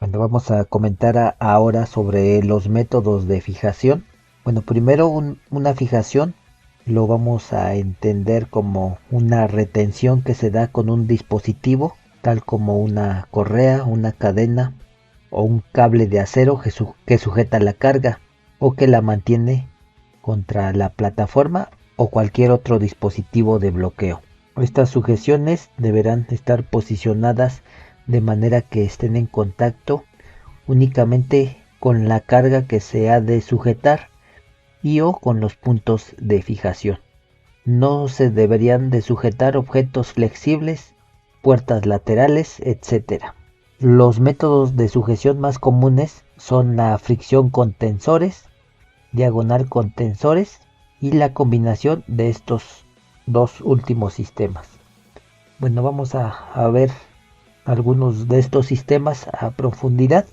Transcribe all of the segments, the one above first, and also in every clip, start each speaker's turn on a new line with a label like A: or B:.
A: Bueno, vamos a comentar ahora sobre los métodos de fijación. Bueno, primero una fijación lo vamos a entender como una retención que se da con un dispositivo, tal como una correa, una cadena o un cable de acero que sujeta la carga o que la mantiene contra la plataforma o cualquier otro dispositivo de bloqueo. Estas sujeciones deberán estar posicionadas de manera que estén en contacto únicamente con la carga que se ha de sujetar y o con los puntos de fijación. No se deberían de sujetar objetos flexibles, puertas laterales, etc. Los métodos de sujeción más comunes son la fricción con tensores, diagonal con tensores y la combinación de estos dos últimos sistemas. Bueno, vamos a ver algunos de estos sistemas a profundidad.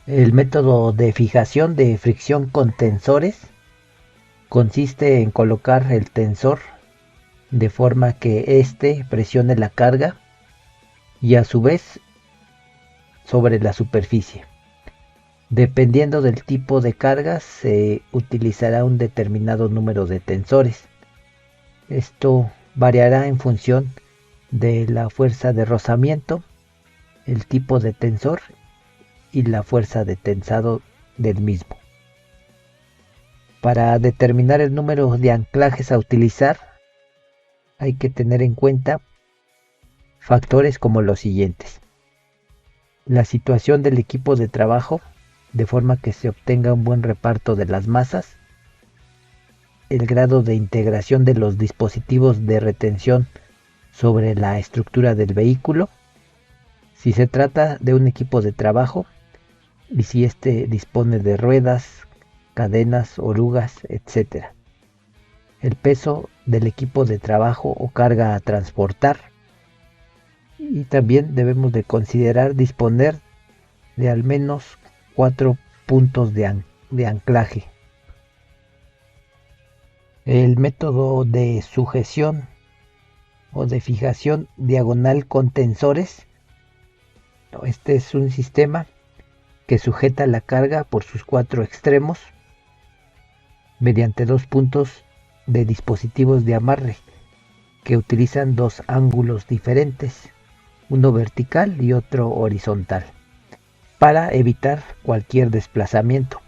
A: El método de fijación de fricción con tensores consiste en colocar el tensor de forma que éste presione la carga y a su vez sobre la superficie. Dependiendo del tipo de carga se utilizará un determinado número de tensores. Esto variará en función de la fuerza de rozamiento, el tipo de tensor y la fuerza de tensado del mismo. Para determinar el número de anclajes a utilizar, hay que tener en cuenta factores como los siguientes: la situación del equipo de trabajo, de forma que se obtenga un buen reparto de las masas, el grado de integración de los dispositivos de retención sobre la estructura del vehículo, si se trata de un equipo de trabajo y si éste dispone de ruedas, cadenas, orugas, etc. El peso del equipo de trabajo o carga a transportar. Y también debemos de considerar disponer de al menos 4 puntos de anclaje. El método de sujeción o de fijación diagonal con tensores. Este es un sistema que sujeta la carga por sus 4 extremos mediante 2 puntos de dispositivos de amarre que utilizan 2 ángulos diferentes, uno vertical y otro horizontal, para evitar cualquier desplazamiento.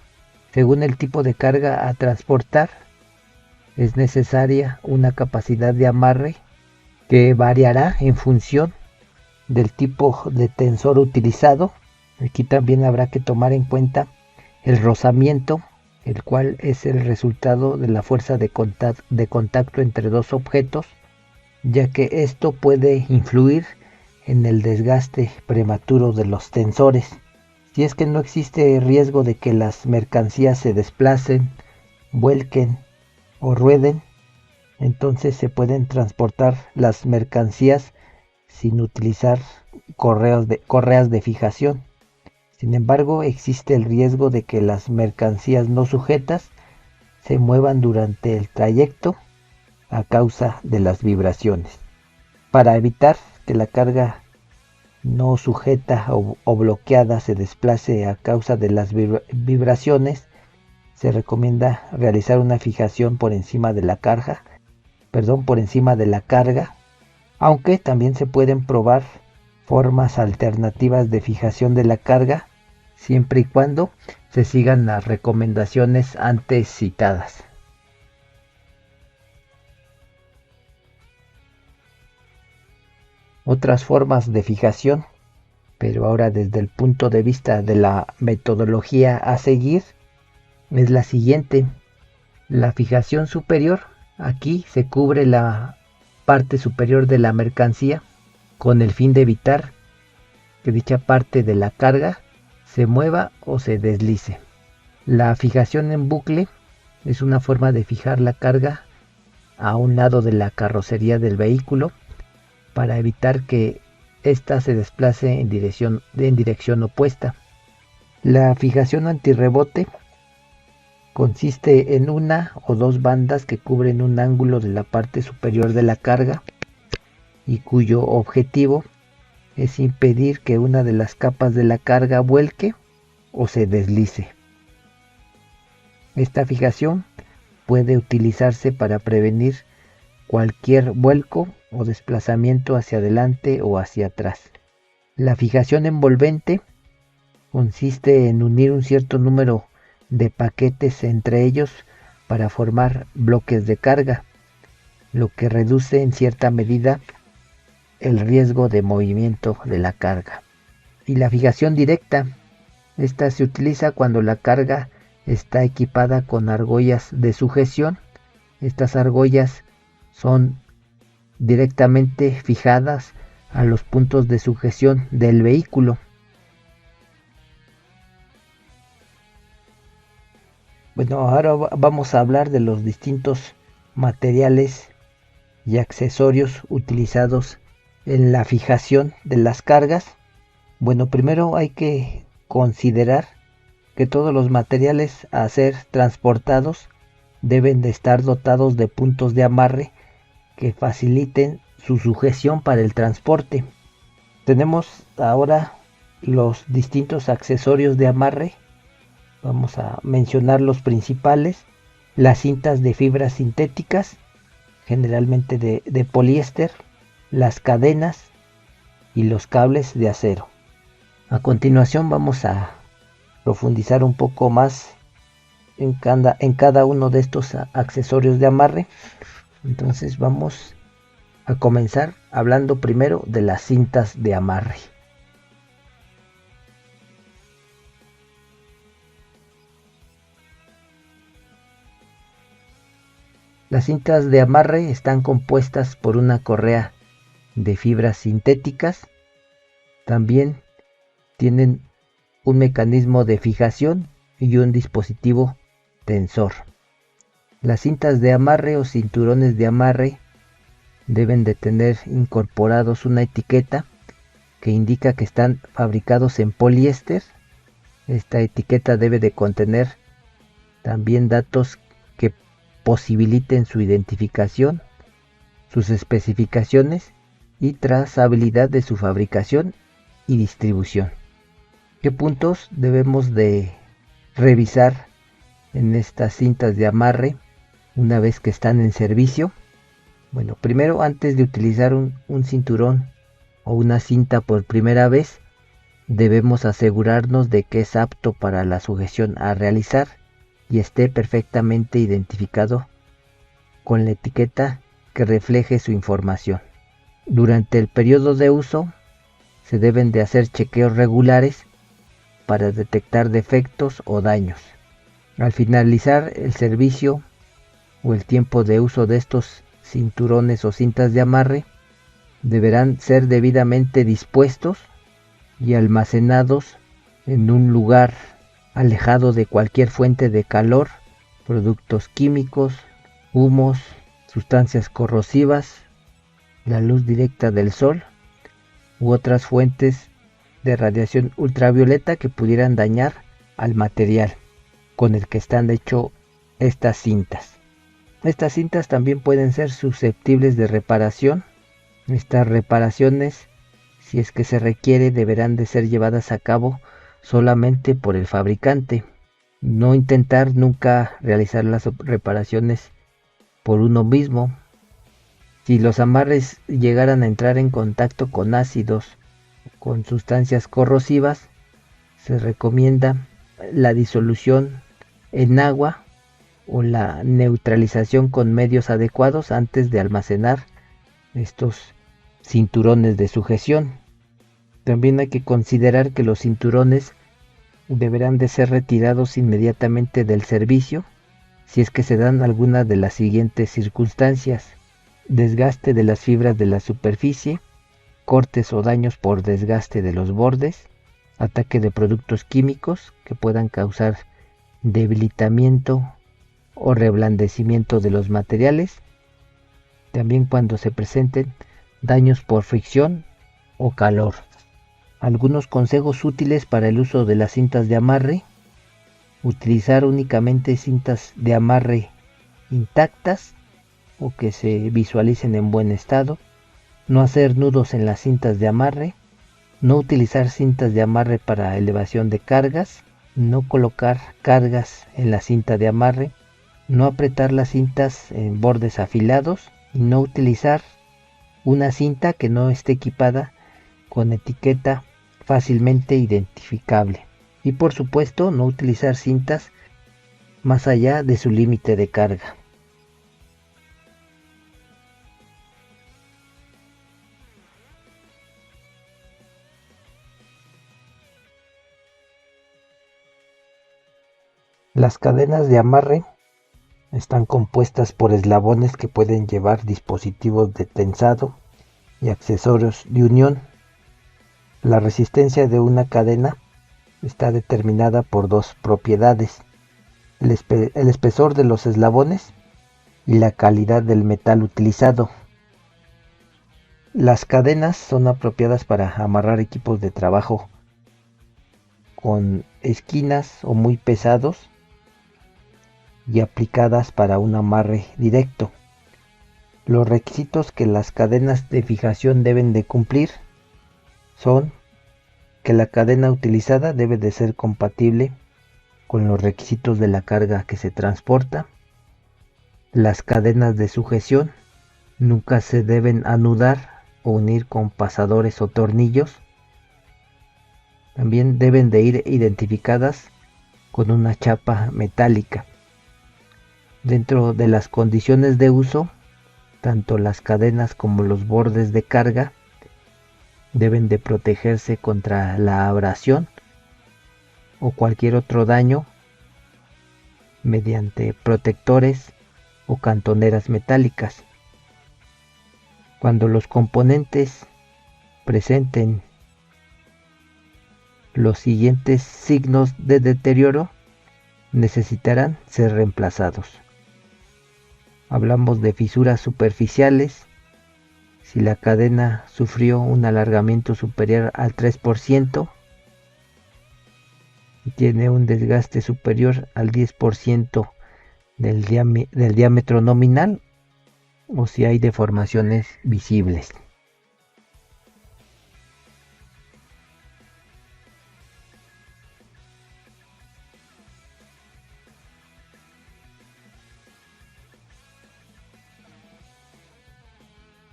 A: Según el tipo de carga a transportar, es necesaria una capacidad de amarre que variará en función del tipo de tensor utilizado. Aquí también habrá que tomar en cuenta el rozamiento, el cual es el resultado de la fuerza de contacto entre dos objetos, ya que esto puede influir en el desgaste prematuro de los tensores. Si es que no existe riesgo de que las mercancías se desplacen, vuelquen o rueden, entonces se pueden transportar las mercancías sin utilizar correas de fijación. Sin embargo, existe el riesgo de que las mercancías no sujetas se muevan durante el trayecto a causa de las vibraciones. Para evitar que la carga no sujeta o bloqueada se desplace a causa de las vibraciones, se recomienda realizar una fijación por encima de la por encima de la carga, aunque también se pueden probar formas alternativas de fijación de la carga, siempre y cuando se sigan las recomendaciones antes citadas. Otras formas de fijación, pero ahora desde el punto de vista de la metodología a seguir, es la siguiente. La fijación superior, aquí se cubre la parte superior de la mercancía con el fin de evitar que dicha parte de la carga se mueva o se deslice. La fijación en bucle es una forma de fijar la carga a un lado de la carrocería del vehículo para evitar que ésta se desplace en dirección opuesta. La fijación antirrebote consiste en una o dos bandas que cubren un ángulo de la parte superior de la carga y cuyo objetivo es impedir que una de las capas de la carga vuelque o se deslice. Esta fijación puede utilizarse para prevenir cualquier vuelco o desplazamiento hacia adelante o hacia atrás. La fijación envolvente consiste en unir un cierto número de paquetes entre ellos para formar bloques de carga, lo que reduce en cierta medida el riesgo de movimiento de la carga. Y la fijación directa, esta se utiliza cuando la carga está equipada con argollas de sujeción. Estas argollas son directamente fijadas a los puntos de sujeción del vehículo. Bueno, ahora vamos a hablar de los distintos materiales y accesorios utilizados en la fijación de las cargas. Bueno, primero hay que considerar que todos los materiales a ser transportados deben de estar dotados de puntos de amarre que faciliten su sujeción para el transporte. Tenemos ahora los distintos accesorios de amarre. Vamos a mencionar los principales: las cintas de fibras sintéticas, generalmente de poliéster, las cadenas y los cables de acero. A continuación vamos a profundizar un poco más en cada uno de estos accesorios de amarre. Entonces vamos a comenzar hablando primero de las cintas de amarre. Las cintas de amarre están compuestas por una correa de fibras sintéticas. También tienen un mecanismo de fijación y un dispositivo tensor. Las cintas de amarre o cinturones de amarre deben de tener incorporados una etiqueta que indica que están fabricados en poliéster. Esta etiqueta debe de contener también datos que posibiliten su identificación, sus especificaciones y trazabilidad de su fabricación y distribución. ¿Qué puntos debemos de revisar en estas cintas de amarre una vez que están en servicio? Bueno, primero, antes de utilizar un cinturón o una cinta por primera vez, debemos asegurarnos de que es apto para la sujeción a realizar y esté perfectamente identificado con la etiqueta que refleje su información. Durante el periodo de uso se deben de hacer chequeos regulares para detectar defectos o daños. Al finalizar el servicio o el tiempo de uso de estos cinturones o cintas de amarre, deberán ser debidamente dispuestos y almacenados en un lugar alejado de cualquier fuente de calor, productos químicos, humos, sustancias corrosivas, la luz directa del sol u otras fuentes de radiación ultravioleta que pudieran dañar al material con el que están hechas estas cintas. Estas cintas también pueden ser susceptibles de reparación. Estas reparaciones, si es que se requiere, deberán de ser llevadas a cabo solamente por el fabricante. No intentar nunca realizar las reparaciones por uno mismo. Si los amarres llegaran a entrar en contacto con ácidos, con sustancias corrosivas, se recomienda la disolución en agua o la neutralización con medios adecuados antes de almacenar estos cinturones de sujeción. También hay que considerar que los cinturones deberán de ser retirados inmediatamente del servicio si es que se dan algunas de las siguientes circunstancias: desgaste de las fibras de la superficie, cortes o daños por desgaste de los bordes, ataque de productos químicos que puedan causar debilitamiento o reblandecimiento de los materiales, también cuando se presenten daños por fricción o calor. Algunos consejos útiles para el uso de las cintas de amarre: utilizar únicamente cintas de amarre intactas o que se visualicen en buen estado, no hacer nudos en las cintas de amarre, No utilizar cintas de amarre para elevación de cargas, no colocar cargas en la cinta de amarre, no apretar las cintas en bordes afilados, no utilizar una cinta que no esté equipada con etiqueta fácilmente identificable. Y por supuesto, no utilizar cintas más allá de su límite de carga. Las cadenas de amarre están compuestas por eslabones que pueden llevar dispositivos de tensado y accesorios de unión. La resistencia de una cadena está determinada por dos propiedades: el espesor de los eslabones y la calidad del metal utilizado. Las cadenas son apropiadas para amarrar equipos de trabajo con esquinas o muy pesados y aplicadas para un amarre directo. Los requisitos que las cadenas de fijación deben de cumplir son que la cadena utilizada debe de ser compatible con los requisitos de la carga que se transporta. Las cadenas de sujeción nunca se deben anudar o unir con pasadores o tornillos. También deben de ir identificadas con una chapa metálica. Dentro de las condiciones de uso, tanto las cadenas como los bordes de carga deben de protegerse contra la abrasión o cualquier otro daño mediante protectores o cantoneras metálicas. Cuando los componentes presenten los siguientes signos de deterioro, necesitarán ser reemplazados. Hablamos de fisuras superficiales. Si la cadena sufrió un alargamiento superior al 3% y tiene un desgaste superior al 10% del diámetro nominal, o si hay deformaciones visibles.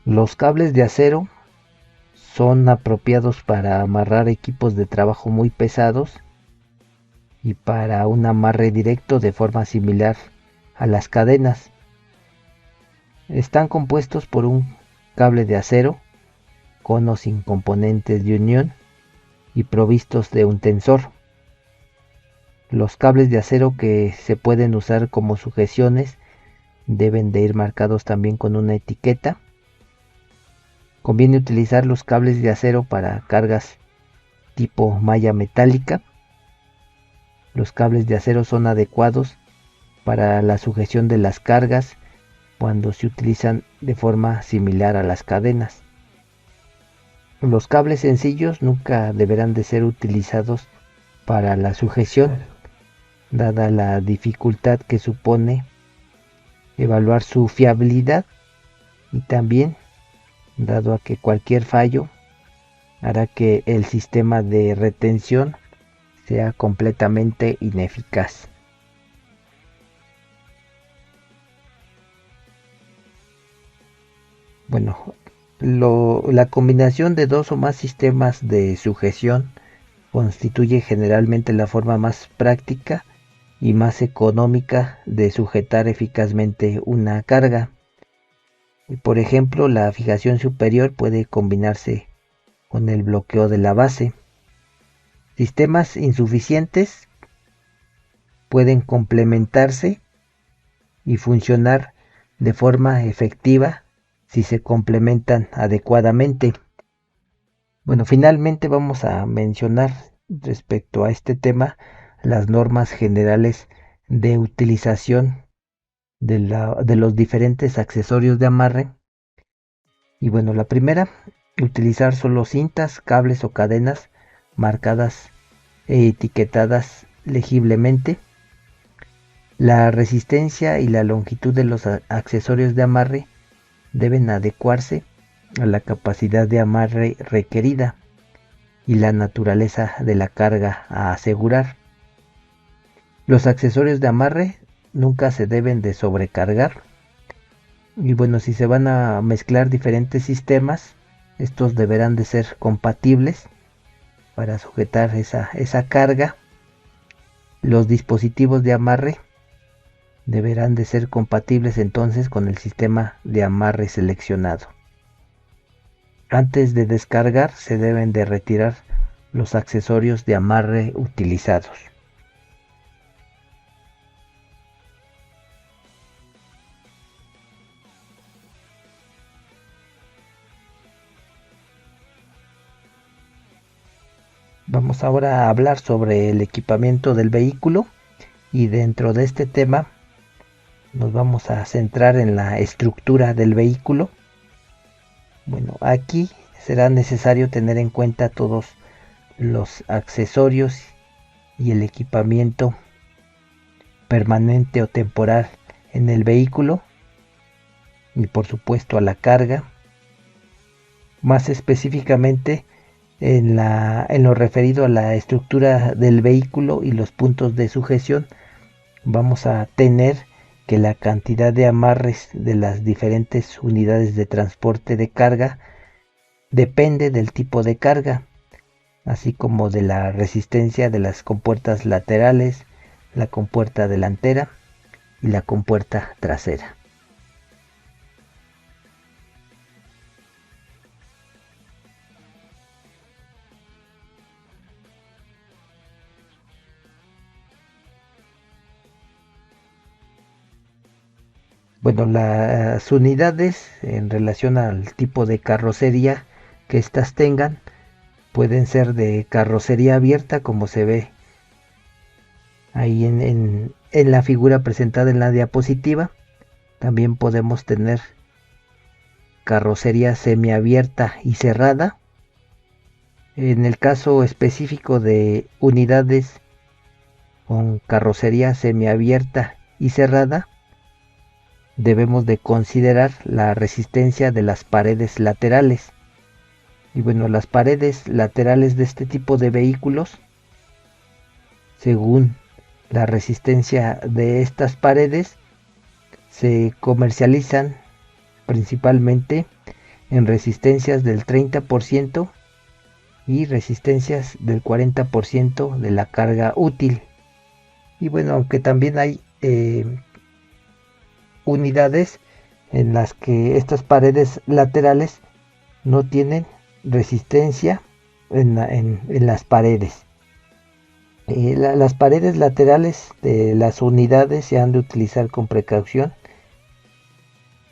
A: Los cables de acero son apropiados para amarrar equipos de trabajo muy pesados y para un amarre directo de forma similar a las cadenas. Están compuestos por un cable de acero con o sin componentes de unión y provistos de un tensor. Los cables de acero que se pueden usar como sujeciones deben de ir marcados también con una etiqueta. Conviene utilizar los cables de acero para cargas tipo malla metálica. Los cables de acero son adecuados para la sujeción de las cargas cuando se utilizan de forma similar a las cadenas. Los cables sencillos nunca deberán de ser utilizados para la sujeción, dada la dificultad que supone evaluar su fiabilidad y también dado a que cualquier fallo hará que el sistema de retención sea completamente ineficaz. Bueno, la combinación de dos o más sistemas de sujeción constituye generalmente la forma más práctica y más económica de sujetar eficazmente una carga. Por ejemplo, la fijación superior puede combinarse con el bloqueo de la base. Sistemas insuficientes pueden complementarse y funcionar de forma efectiva si se complementan adecuadamente. Bueno, finalmente vamos a mencionar respecto a este tema las normas generales de utilización de los diferentes accesorios de amarre. Y bueno, la primera, utilizar solo cintas, cables o cadenas marcadas e etiquetadas legiblemente. La resistencia y la longitud de los accesorios de amarre deben adecuarse a la capacidad de amarre requerida. y la naturaleza de la carga a asegurar. Los accesorios de amarre nunca se deben de sobrecargar. Y bueno, si se van a mezclar diferentes sistemas, estos deberán de ser compatibles para sujetar esa carga. Los dispositivos de amarre deberán de ser compatibles entonces con el sistema de amarre seleccionado. Antes de descargar se deben de retirar los accesorios de amarre utilizados. Vamos ahora a hablar sobre el equipamiento del vehículo y dentro de este tema nos vamos a centrar en la estructura del vehículo. Bueno, aquí será necesario tener en cuenta todos los accesorios y el equipamiento permanente o temporal en el vehículo y por supuesto a la carga. Más específicamente en lo referido a la estructura del vehículo y los puntos de sujeción, vamos a tener que la cantidad de amarres de las diferentes unidades de transporte de carga depende del tipo de carga, así como de la resistencia de las compuertas laterales, la compuerta delantera y la compuerta trasera. Bueno, las unidades en relación al tipo de carrocería que éstas tengan pueden ser de carrocería abierta, como se ve ahí en la figura presentada en la diapositiva. También podemos tener carrocería semiabierta y cerrada. En el caso específico de unidades con carrocería semiabierta y cerrada, debemos de considerar la resistencia de las paredes laterales. Y bueno, las paredes laterales de este tipo de vehículos, según la resistencia de estas paredes, se comercializan principalmente en resistencias del 30% y resistencias del 40% de la carga útil. Y bueno, aunque también hay unidades en las que estas paredes laterales no tienen resistencia en las paredes. Las paredes laterales de las unidades se han de utilizar con precaución,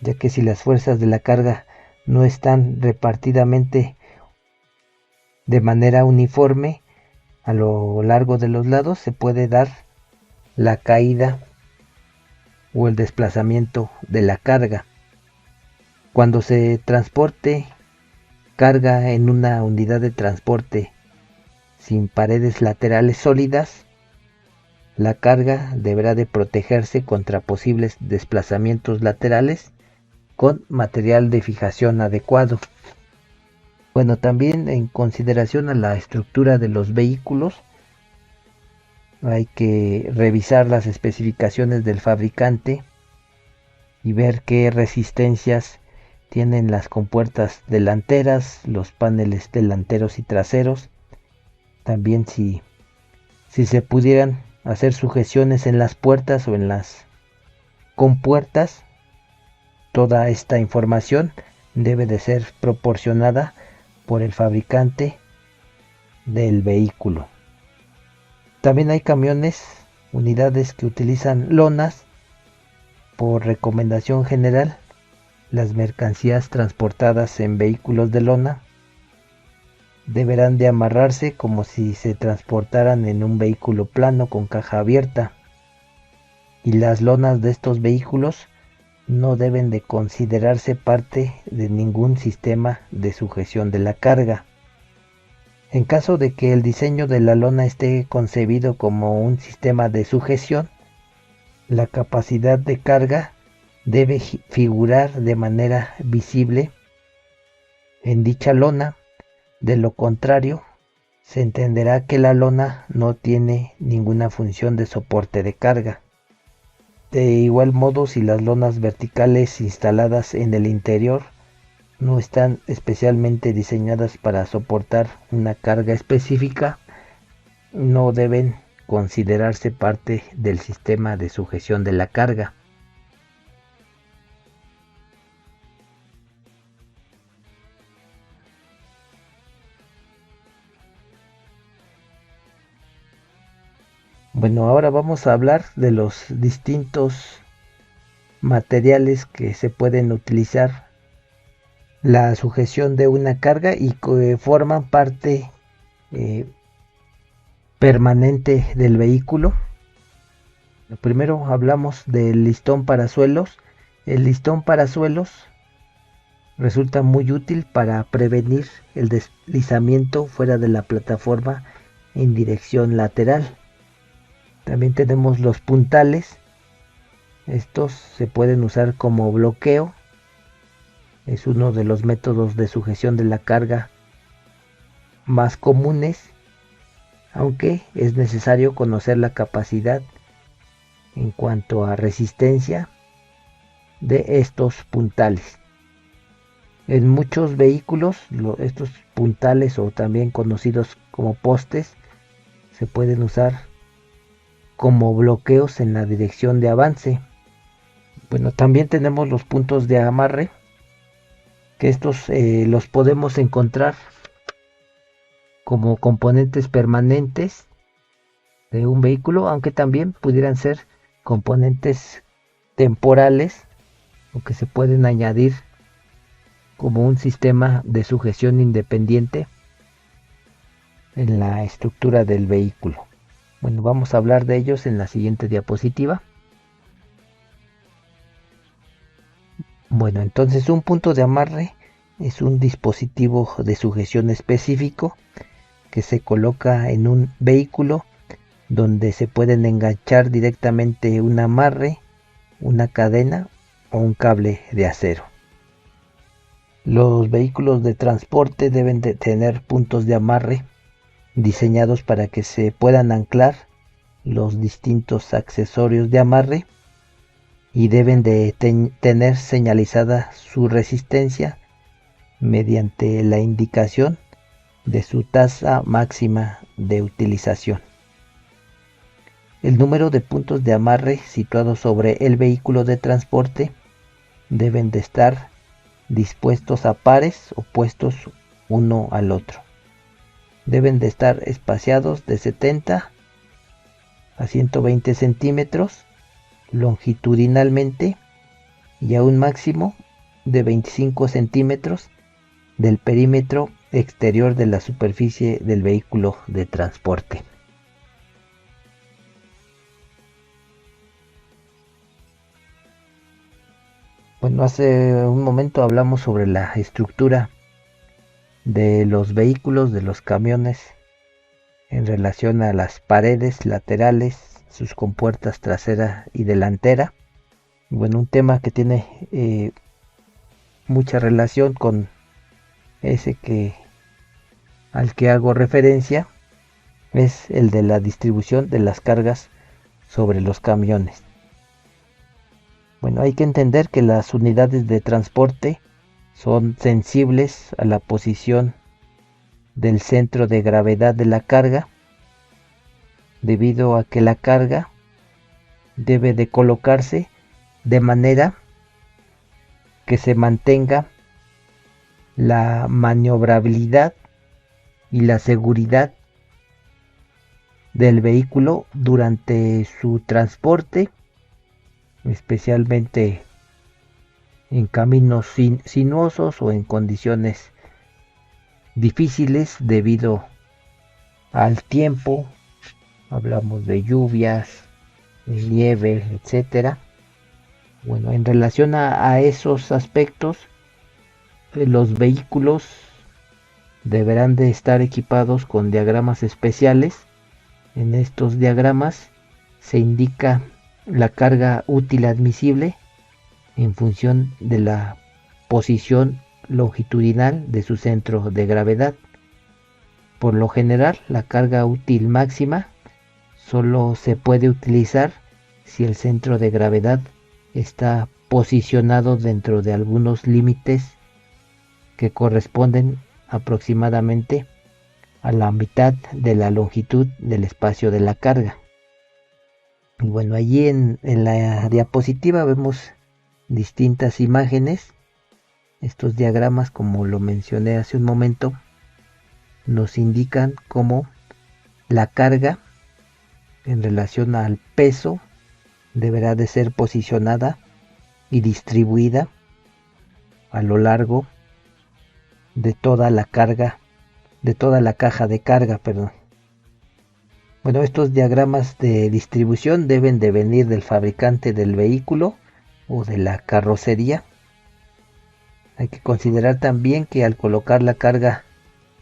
A: ya que si las fuerzas de la carga no están repartidamente de manera uniforme a lo largo de los lados, se puede dar la caída o el desplazamiento de la carga. Cuando se transporte carga en una unidad de transporte sin paredes laterales sólidas, la carga deberá de protegerse contra posibles desplazamientos laterales con material de fijación adecuado. Bueno, también en consideración a la estructura de los vehículos, hay que revisar las especificaciones del fabricante y ver qué resistencias tienen las compuertas delanteras, los paneles delanteros y traseros. También si se pudieran hacer sujeciones en las puertas o en las compuertas, toda esta información debe de ser proporcionada por el fabricante del vehículo. También hay camiones, unidades que utilizan lonas. Por recomendación general, las mercancías transportadas en vehículos de lona deberán de amarrarse como si se transportaran en un vehículo plano con caja abierta, y las lonas de estos vehículos no deben de considerarse parte de ningún sistema de sujeción de la carga. En caso de que el diseño de la lona esté concebido como un sistema de sujeción, la capacidad de carga debe figurar de manera visible en dicha lona. De lo contrario, se entenderá que la lona no tiene ninguna función de soporte de carga. De igual modo, si las lonas verticales instaladas en el interior no están especialmente diseñadas para soportar una carga específica, no deben considerarse parte del sistema de sujeción de la carga. Bueno, ahora vamos a hablar de los distintos materiales que se pueden utilizar la sujeción de una carga y que forman parte permanente del vehículo. Primero hablamos del listón para suelos. El listón para suelos resulta muy útil para prevenir el deslizamiento fuera de la plataforma en dirección lateral. También tenemos los puntales. Estos se pueden usar como bloqueo. Es uno de los métodos de sujeción de la carga más comunes, aunque es necesario conocer la capacidad en cuanto a resistencia de estos puntales. En muchos vehículos, estos puntales, o también conocidos como postes, se pueden usar como bloqueos en la dirección de avance. Bueno, también tenemos los puntos de amarre, que estos los podemos encontrar como componentes permanentes de un vehículo, aunque también pudieran ser componentes temporales o que se pueden añadir como un sistema de sujeción independiente en la estructura del vehículo. Bueno, vamos a hablar de ellos en la siguiente diapositiva. Bueno, entonces un punto de amarre es un dispositivo de sujeción específico que se coloca en un vehículo donde se pueden enganchar directamente un amarre, una cadena o un cable de acero. Los vehículos de transporte deben de tener puntos de amarre diseñados para que se puedan anclar los distintos accesorios de amarre y deben de tener señalizada su resistencia mediante la indicación de su tasa máxima de utilización. El número de puntos de amarre situados sobre el vehículo de transporte deben de estar dispuestos a pares opuestos uno al otro. Deben de estar espaciados de 70 a 120 centímetros longitudinalmente y a un máximo de 25 centímetros del perímetro exterior de la superficie del vehículo de transporte. Bueno, hace un momento hablamos sobre la estructura de los vehículos, de los camiones, en relación a las paredes laterales, sus compuertas trasera y delantera. Bueno, un tema que tiene mucha relación con ese al que hago referencia es el de la distribución de las cargas sobre los camiones. Bueno, hay que entender que las unidades de transporte son sensibles a la posición del centro de gravedad de la carga, debido a que la carga debe de colocarse de manera que se mantenga la maniobrabilidad y la seguridad del vehículo durante su transporte, especialmente en caminos sinuosos o en condiciones difíciles debido al tiempo. Hablamos de lluvias, de nieve, etcétera. Bueno, en relación a esos aspectos, los vehículos deberán de estar equipados con diagramas especiales. En estos diagramas se indica la carga útil admisible en función de la posición longitudinal de su centro de gravedad. Por lo general, la carga útil máxima solo se puede utilizar si el centro de gravedad está posicionado dentro de algunos límites que corresponden aproximadamente a la mitad de la longitud del espacio de la carga. Y bueno, allí en la diapositiva vemos distintas imágenes. Estos diagramas, como lo mencioné hace un momento, nos indican cómo la carga en relación al peso deberá de ser posicionada y distribuida a lo largo de toda la carga, de toda la caja de carga, perdón. Bueno, estos diagramas de distribución deben de venir del fabricante del vehículo o de la carrocería. Hay que considerar también que al colocar la carga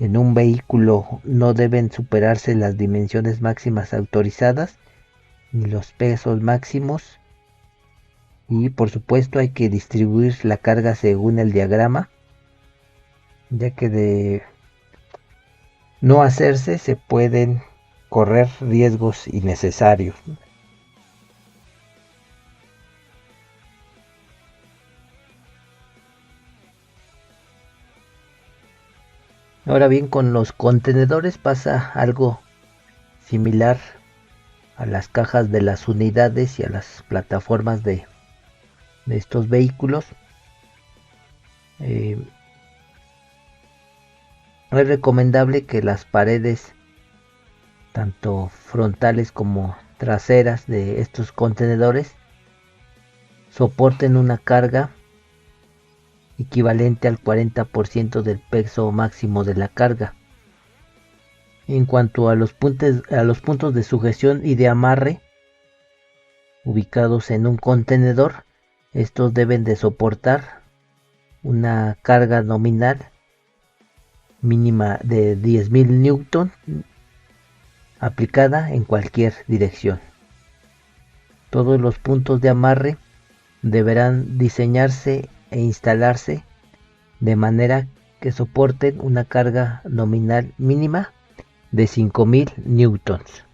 A: en un vehículo no deben superarse las dimensiones máximas autorizadas ni los pesos máximos, y por supuesto hay que distribuir la carga según el diagrama, ya que de no hacerse se pueden correr riesgos innecesarios. Ahora bien, con los contenedores pasa algo similar a las cajas de las unidades y a las plataformas de estos vehículos. Es recomendable que las paredes, tanto frontales como traseras de estos contenedores, soporten una carga equivalente al 40% del peso máximo de la carga. En cuanto a los puntos de sujeción y de amarre ubicados en un contenedor, estos deben de soportar una carga nominal mínima de 10.000 newton aplicada en cualquier dirección. Todos los puntos de amarre deberán diseñarse e instalarse de manera que soporten una carga nominal mínima de 5.000 newtons.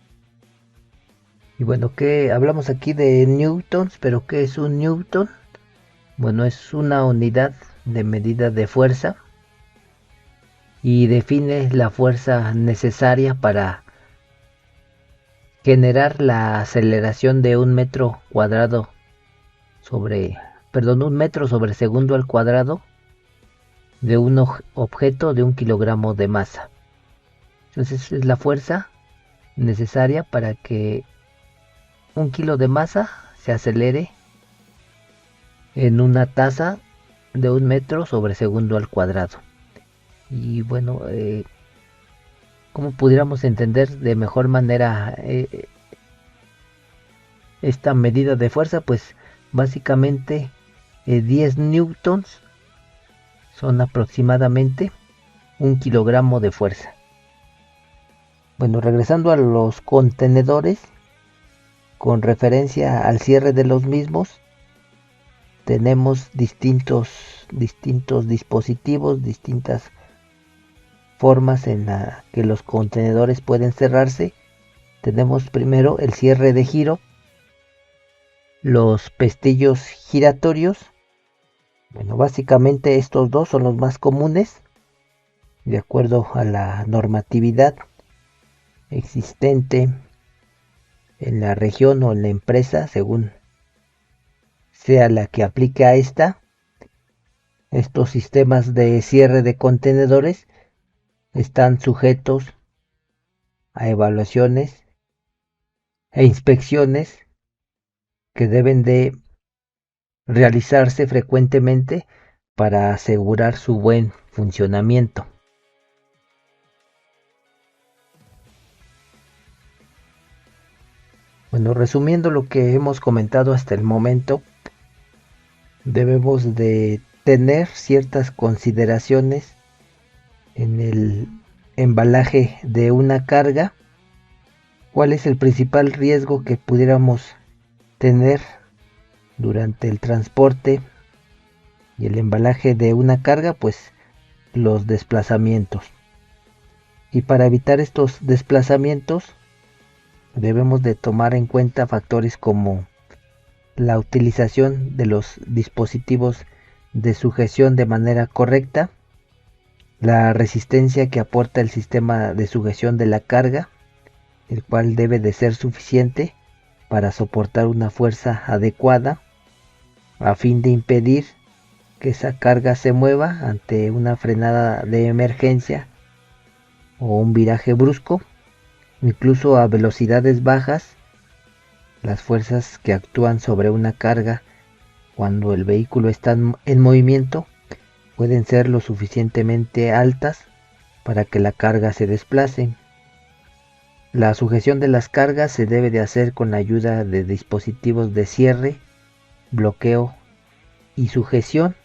A: Y bueno, que hablamos aquí de newtons, pero ¿qué es un newton? Bueno, es una unidad de medida de fuerza y define la fuerza necesaria para generar la aceleración de un metro sobre segundo al cuadrado de un objeto de 1 kilogramo de masa. Entonces es la fuerza necesaria para que 1 kilo de masa se acelere en una tasa de 1 metro sobre segundo al cuadrado. Y bueno, ¿cómo pudiéramos entender de mejor manera esta medida de fuerza? Pues básicamente 10 newtons son aproximadamente 1 kilogramo de fuerza. Bueno, regresando a los contenedores, con referencia al cierre de los mismos, tenemos distintos dispositivos, distintas formas en la que los contenedores pueden cerrarse. Tenemos primero el cierre de giro, los pestillos giratorios. Bueno, básicamente estos dos son los más comunes, de acuerdo a la normatividad existente en la región o en la empresa, según sea la que aplique a esta. Estos sistemas de cierre de contenedores están sujetos a evaluaciones e inspecciones que deben de realizarse frecuentemente para asegurar su buen funcionamiento. Bueno, resumiendo lo que hemos comentado hasta el momento, debemos de tener ciertas consideraciones en el embalaje de una carga. ¿Cuál es el principal riesgo que pudiéramos tener durante el transporte y el embalaje de una carga? Pues los desplazamientos. Y para evitar estos desplazamientos debemos de tomar en cuenta factores como la utilización de los dispositivos de sujeción de manera correcta, la resistencia que aporta el sistema de sujeción de la carga, el cual debe de ser suficiente para soportar una fuerza adecuada a fin de impedir que esa carga se mueva ante una frenada de emergencia o un viraje brusco. Incluso a velocidades bajas, las fuerzas que actúan sobre una carga cuando el vehículo está en movimiento pueden ser lo suficientemente altas para que la carga se desplace. La sujeción de las cargas se debe de hacer con la ayuda de dispositivos de cierre, bloqueo y sujeción,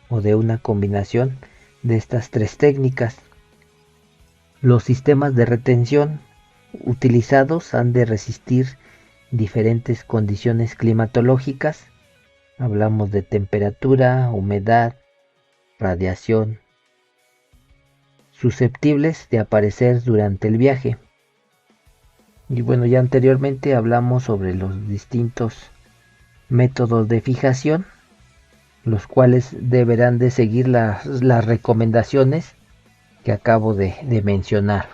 A: o de una combinación de estas tres técnicas. Los sistemas de retención utilizados han de resistir diferentes condiciones climatológicas. Hablamos de temperatura, humedad, radiación, susceptibles de aparecer durante el viaje. Y bueno, ya anteriormente hablamos sobre los distintos métodos de fijación, los cuales deberán de seguir las recomendaciones que acabo de mencionar.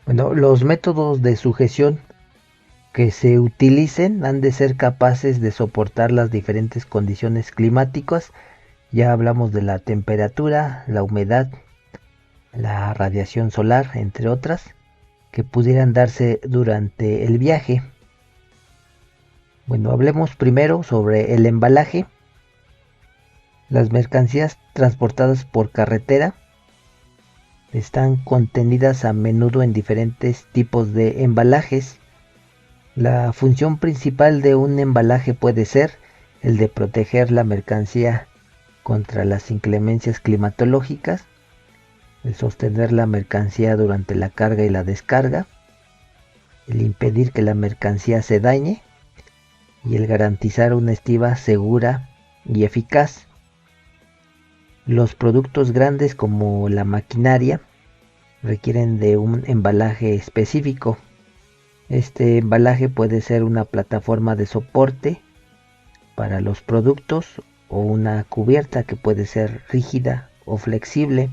A: Bueno, los métodos de sujeción que se utilicen han de ser capaces de soportar las diferentes condiciones climáticas. Ya hablamos de la temperatura, la humedad, la radiación solar, entre otras, que pudieran darse durante el viaje. Bueno, hablemos primero sobre el embalaje. Las mercancías transportadas por carretera están contenidas a menudo en diferentes tipos de embalajes. La función principal de un embalaje puede ser el de proteger la mercancía contra las inclemencias climatológicas, el sostener la mercancía durante la carga y la descarga, el impedir que la mercancía se dañe y el garantizar una estiba segura y eficaz. Los productos grandes como la maquinaria requieren de un embalaje específico. Este embalaje puede ser una plataforma de soporte para los productos o una cubierta que puede ser rígida o flexible.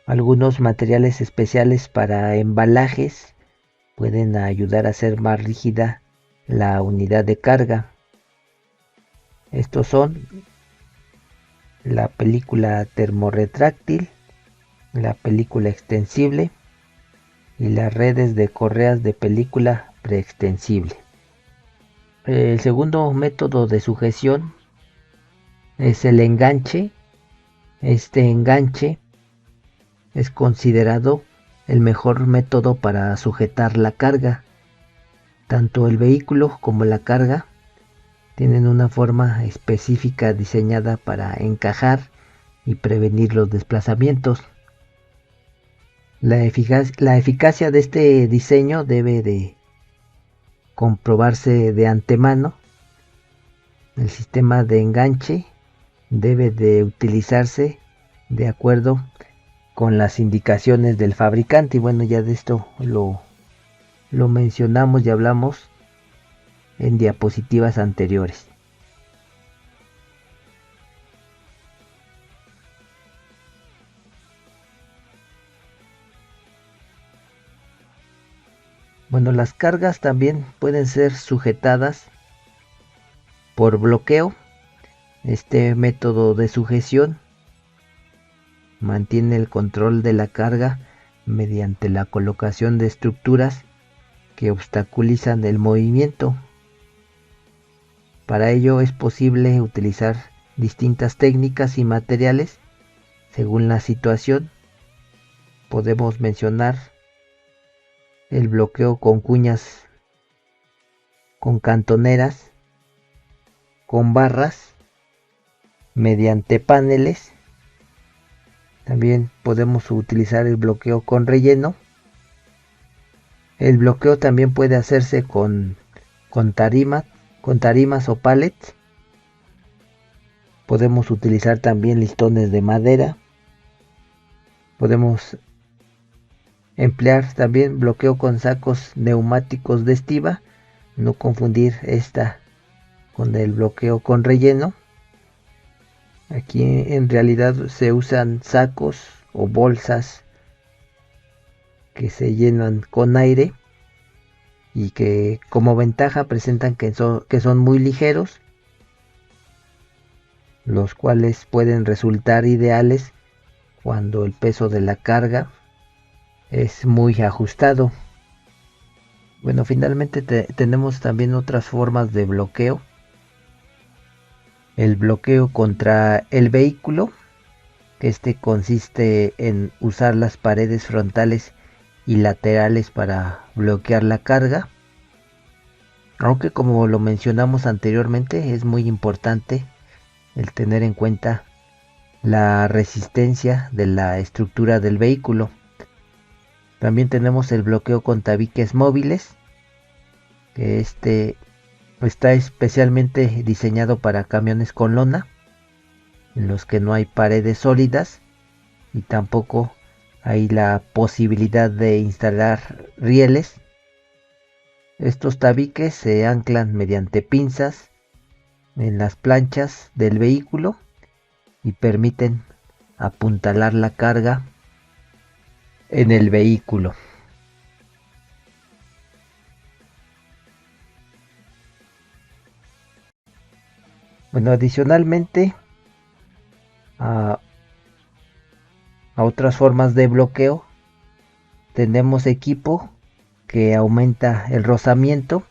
A: Algunos materiales especiales para embalajes pueden ayudar a hacer más rígida la unidad de carga. Estos son la película termorretráctil, la película extensible y las redes de correas de película preextensible. El segundo método de sujeción es el enganche. Este enganche es considerado el mejor método para sujetar la carga. Tanto el vehículo como la carga tienen una forma específica diseñada para encajar y prevenir los desplazamientos. La eficacia de este diseño debe de comprobarse de antemano. El sistema de enganche debe de utilizarse de acuerdo con las indicaciones del fabricante. Y bueno, ya de esto lo mencionamos y hablamos en diapositivas anteriores. Bueno, las cargas también pueden ser sujetadas por bloqueo. Este método de sujeción mantiene el control de la carga mediante la colocación de estructuras que obstaculizan el movimiento. Para ello es posible utilizar distintas técnicas y materiales según la situación. Podemos mencionar el bloqueo con cuñas, con cantoneras, con barras, mediante paneles. También podemos utilizar el bloqueo con relleno. El bloqueo también puede hacerse con tarimas o pallets. Podemos utilizar también listones de madera. Podemos emplear también bloqueo con sacos neumáticos de estiba. No confundir esta con el bloqueo con relleno. Aquí en realidad se usan sacos o bolsas que se llenan con aire y que como ventaja presentan que son muy ligeros, los cuales pueden resultar ideales cuando el peso de la carga es muy ajustado. Bueno, finalmente tenemos también otras formas de bloqueo. El bloqueo contra el vehículo, que consiste en usar las paredes frontales y laterales para bloquear la carga. Aunque como lo mencionamos anteriormente, es muy importante el tener en cuenta la resistencia de la estructura del vehículo. También tenemos el bloqueo con tabiques móviles, que está especialmente diseñado para camiones con lona, en los que no hay paredes sólidas y tampoco hay la posibilidad de instalar rieles. Estos tabiques se anclan mediante pinzas en las planchas del vehículo y permiten apuntalar la carga en el vehículo. Bueno, adicionalmente a otras formas de bloqueo, tenemos equipo que aumenta el rozamiento.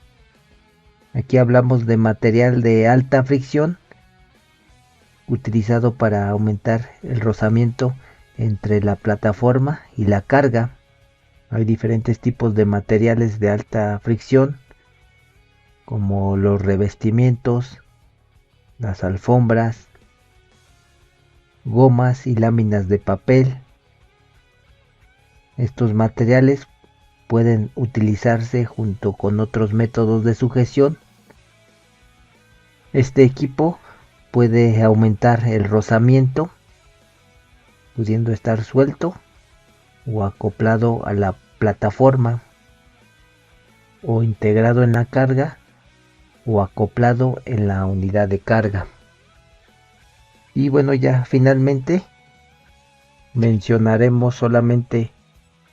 A: Aquí hablamos de material de alta fricción utilizado para aumentar el rozamiento entre la plataforma y la carga. Hay diferentes tipos de materiales de alta fricción, como los revestimientos, las alfombras, gomas y láminas de papel. Estos materiales pueden utilizarse junto con otros métodos de sujeción. Este equipo puede aumentar el rozamiento, pudiendo estar suelto o acoplado a la plataforma, o integrado en la carga, o acoplado en la unidad de carga. Y bueno, ya finalmente mencionaremos solamente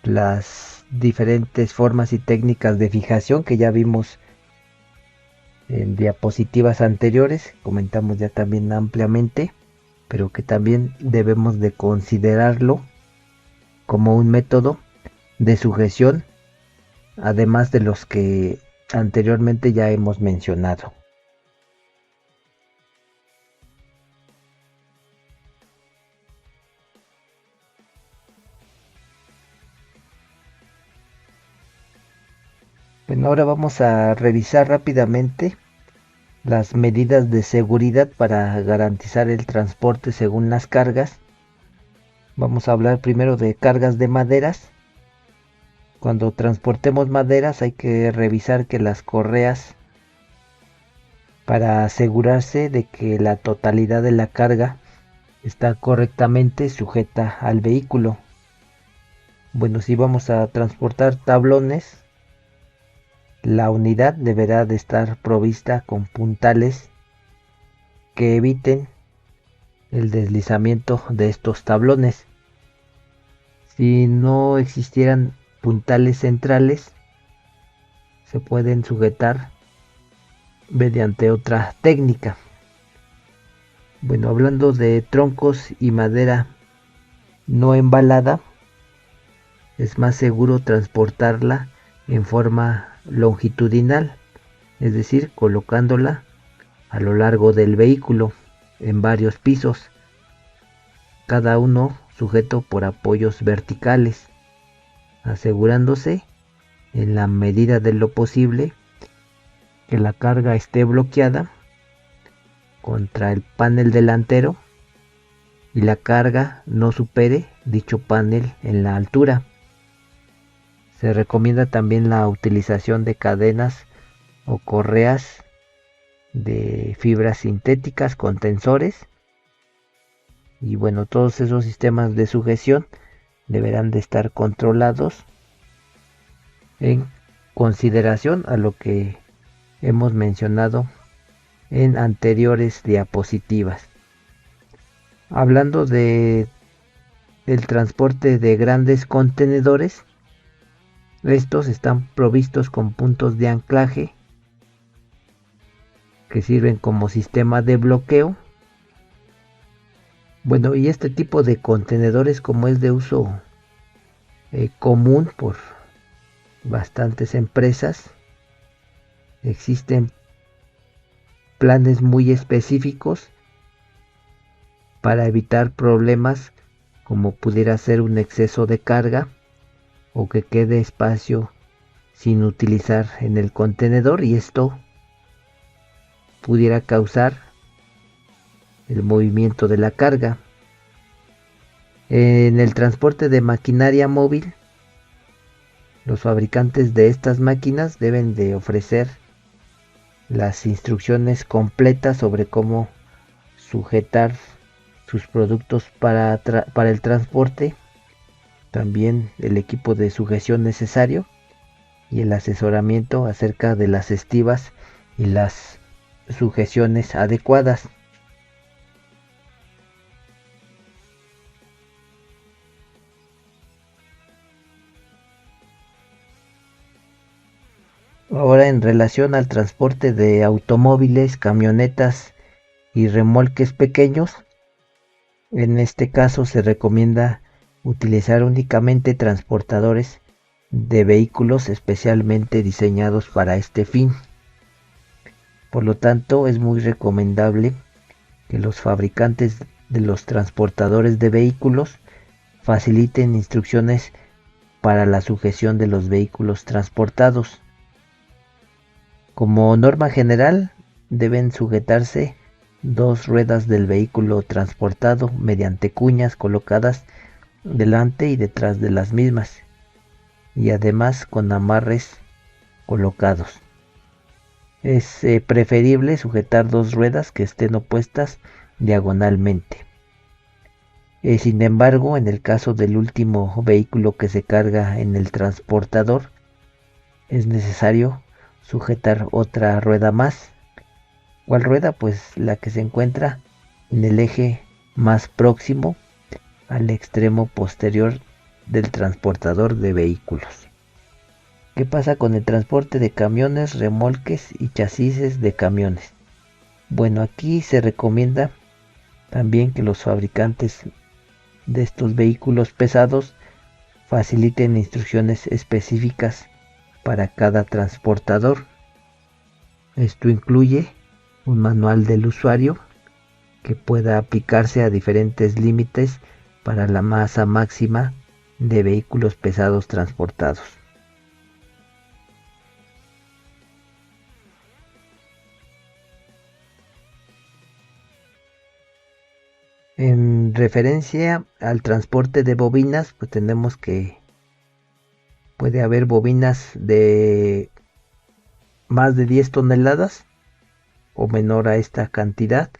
A: las diferentes formas y técnicas de fijación que ya vimos en diapositivas anteriores, comentamos ya también ampliamente, pero que también debemos de considerarlo como un método de sujeción, además de los que anteriormente ya hemos mencionado. Bueno, ahora vamos a revisar rápidamente las medidas de seguridad para garantizar el transporte según las cargas. Vamos a hablar primero de cargas de maderas. Cuando transportemos maderas hay que revisar que las correas, para asegurarse de que la totalidad de la carga está correctamente sujeta al vehículo. Bueno, si vamos a transportar tablones, la unidad deberá de estar provista con puntales que eviten el deslizamiento de estos tablones. Si no existieran puntales centrales, se pueden sujetar mediante otra técnica. Bueno, hablando de troncos y madera no embalada, es más seguro transportarla en forma longitudinal, es decir, colocándola a lo largo del vehículo en varios pisos, cada uno sujeto por apoyos verticales, asegurándose en la medida de lo posible que la carga esté bloqueada contra el panel delantero y la carga no supere dicho panel en la altura. Se recomienda también la utilización de cadenas o correas de fibras sintéticas con tensores. Y bueno, todos esos sistemas de sujeción deberán de estar controlados en consideración a lo que hemos mencionado en anteriores diapositivas. Hablando del transporte de grandes contenedores, estos están provistos con puntos de anclaje que sirven como sistema de bloqueo. Bueno, y este tipo de contenedores, como es de uso común por bastantes empresas, existen planes muy específicos para evitar problemas como pudiera ser un exceso de carga o que quede espacio sin utilizar en el contenedor, y esto pudiera causar el movimiento de la carga. En el transporte de maquinaria móvil, los fabricantes de estas máquinas deben de ofrecer las instrucciones completas sobre cómo sujetar sus productos para el transporte, también el equipo de sujeción necesario y el asesoramiento acerca de las estivas y las sujeciones adecuadas. Ahora, en relación al transporte de automóviles, camionetas y remolques pequeños, en este caso se recomienda utilizar únicamente transportadores de vehículos especialmente diseñados para este fin. Por lo tanto, es muy recomendable que los fabricantes de los transportadores de vehículos faciliten instrucciones para la sujeción de los vehículos transportados. Como norma general, deben sujetarse dos ruedas del vehículo transportado mediante cuñas colocadas delante y detrás de las mismas, y además con amarres colocados. Es preferible sujetar dos ruedas que estén opuestas diagonalmente. Sin embargo, en el caso del último vehículo que se carga en el transportador, es necesario sujetar otra rueda más. ¿Cuál rueda? Pues la que se encuentra en el eje más próximo al extremo posterior del transportador de vehículos. ¿Qué pasa con el transporte de camiones, remolques y chasis de camiones? Bueno, aquí se recomienda también que los fabricantes de estos vehículos pesados faciliten instrucciones específicas para cada transportador. Esto incluye un manual del usuario que pueda aplicarse a diferentes límites para la masa máxima de vehículos pesados transportados. En referencia al transporte de bobinas, pues tenemos que puede haber bobinas de más de 10 toneladas o menor a esta cantidad.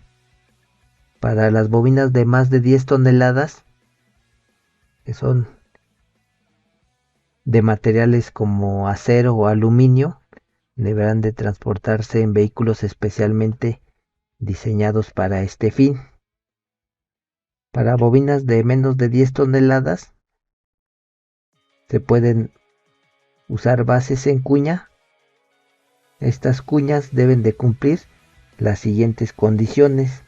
A: Para las bobinas de más de 10 toneladas, que son de materiales como acero o aluminio, deberán de transportarse en vehículos especialmente diseñados para este fin. Para bobinas de menos de 10 toneladas, se pueden usar bases en cuña. Estas cuñas deben de cumplir las siguientes condiciones.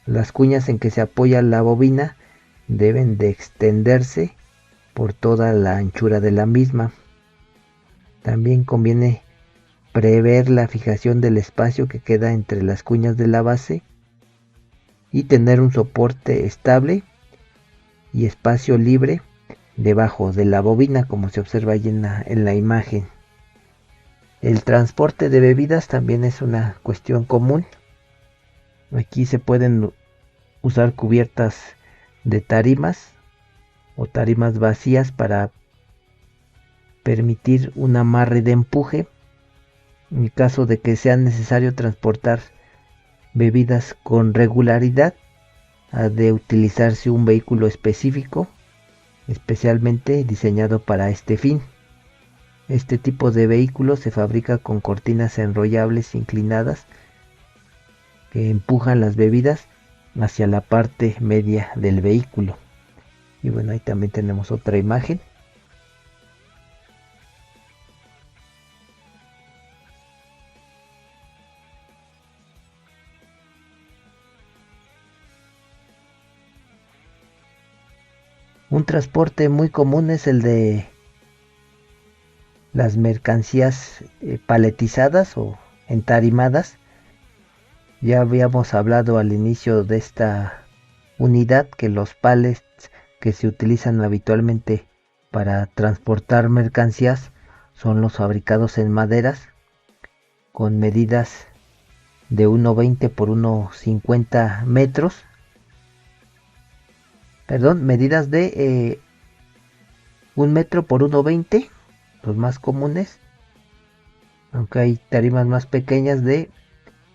A: Las cuñas en que se apoya la bobina deben de extenderse por toda la anchura de la misma. También conviene prever la fijación del espacio que queda entre las cuñas de la base y tener un soporte estable y espacio libre debajo de la bobina, como se observa ahí en la imagen. El transporte de bebidas también es una cuestión común. Aquí se pueden usar cubiertas de tarimas o tarimas vacías para permitir un amarre de empuje en caso de que sea necesario transportar bebidas con regularidad. Ha de utilizarse un vehículo específico, especialmente diseñado para este fin. Este tipo de vehículo se fabrica con cortinas enrollables inclinadas que empujan las bebidas hacia la parte media del vehículo. Y bueno, ahí también tenemos otra imagen. Un transporte muy común es el de las mercancías paletizadas o entarimadas. Ya habíamos hablado al inicio de esta unidad que los pallets que se utilizan habitualmente para transportar mercancías son los fabricados en maderas con medidas de 1,20 por 1,50 metros. Perdón, medidas de 1 metro por 1,20, los más comunes, aunque hay tarimas más pequeñas de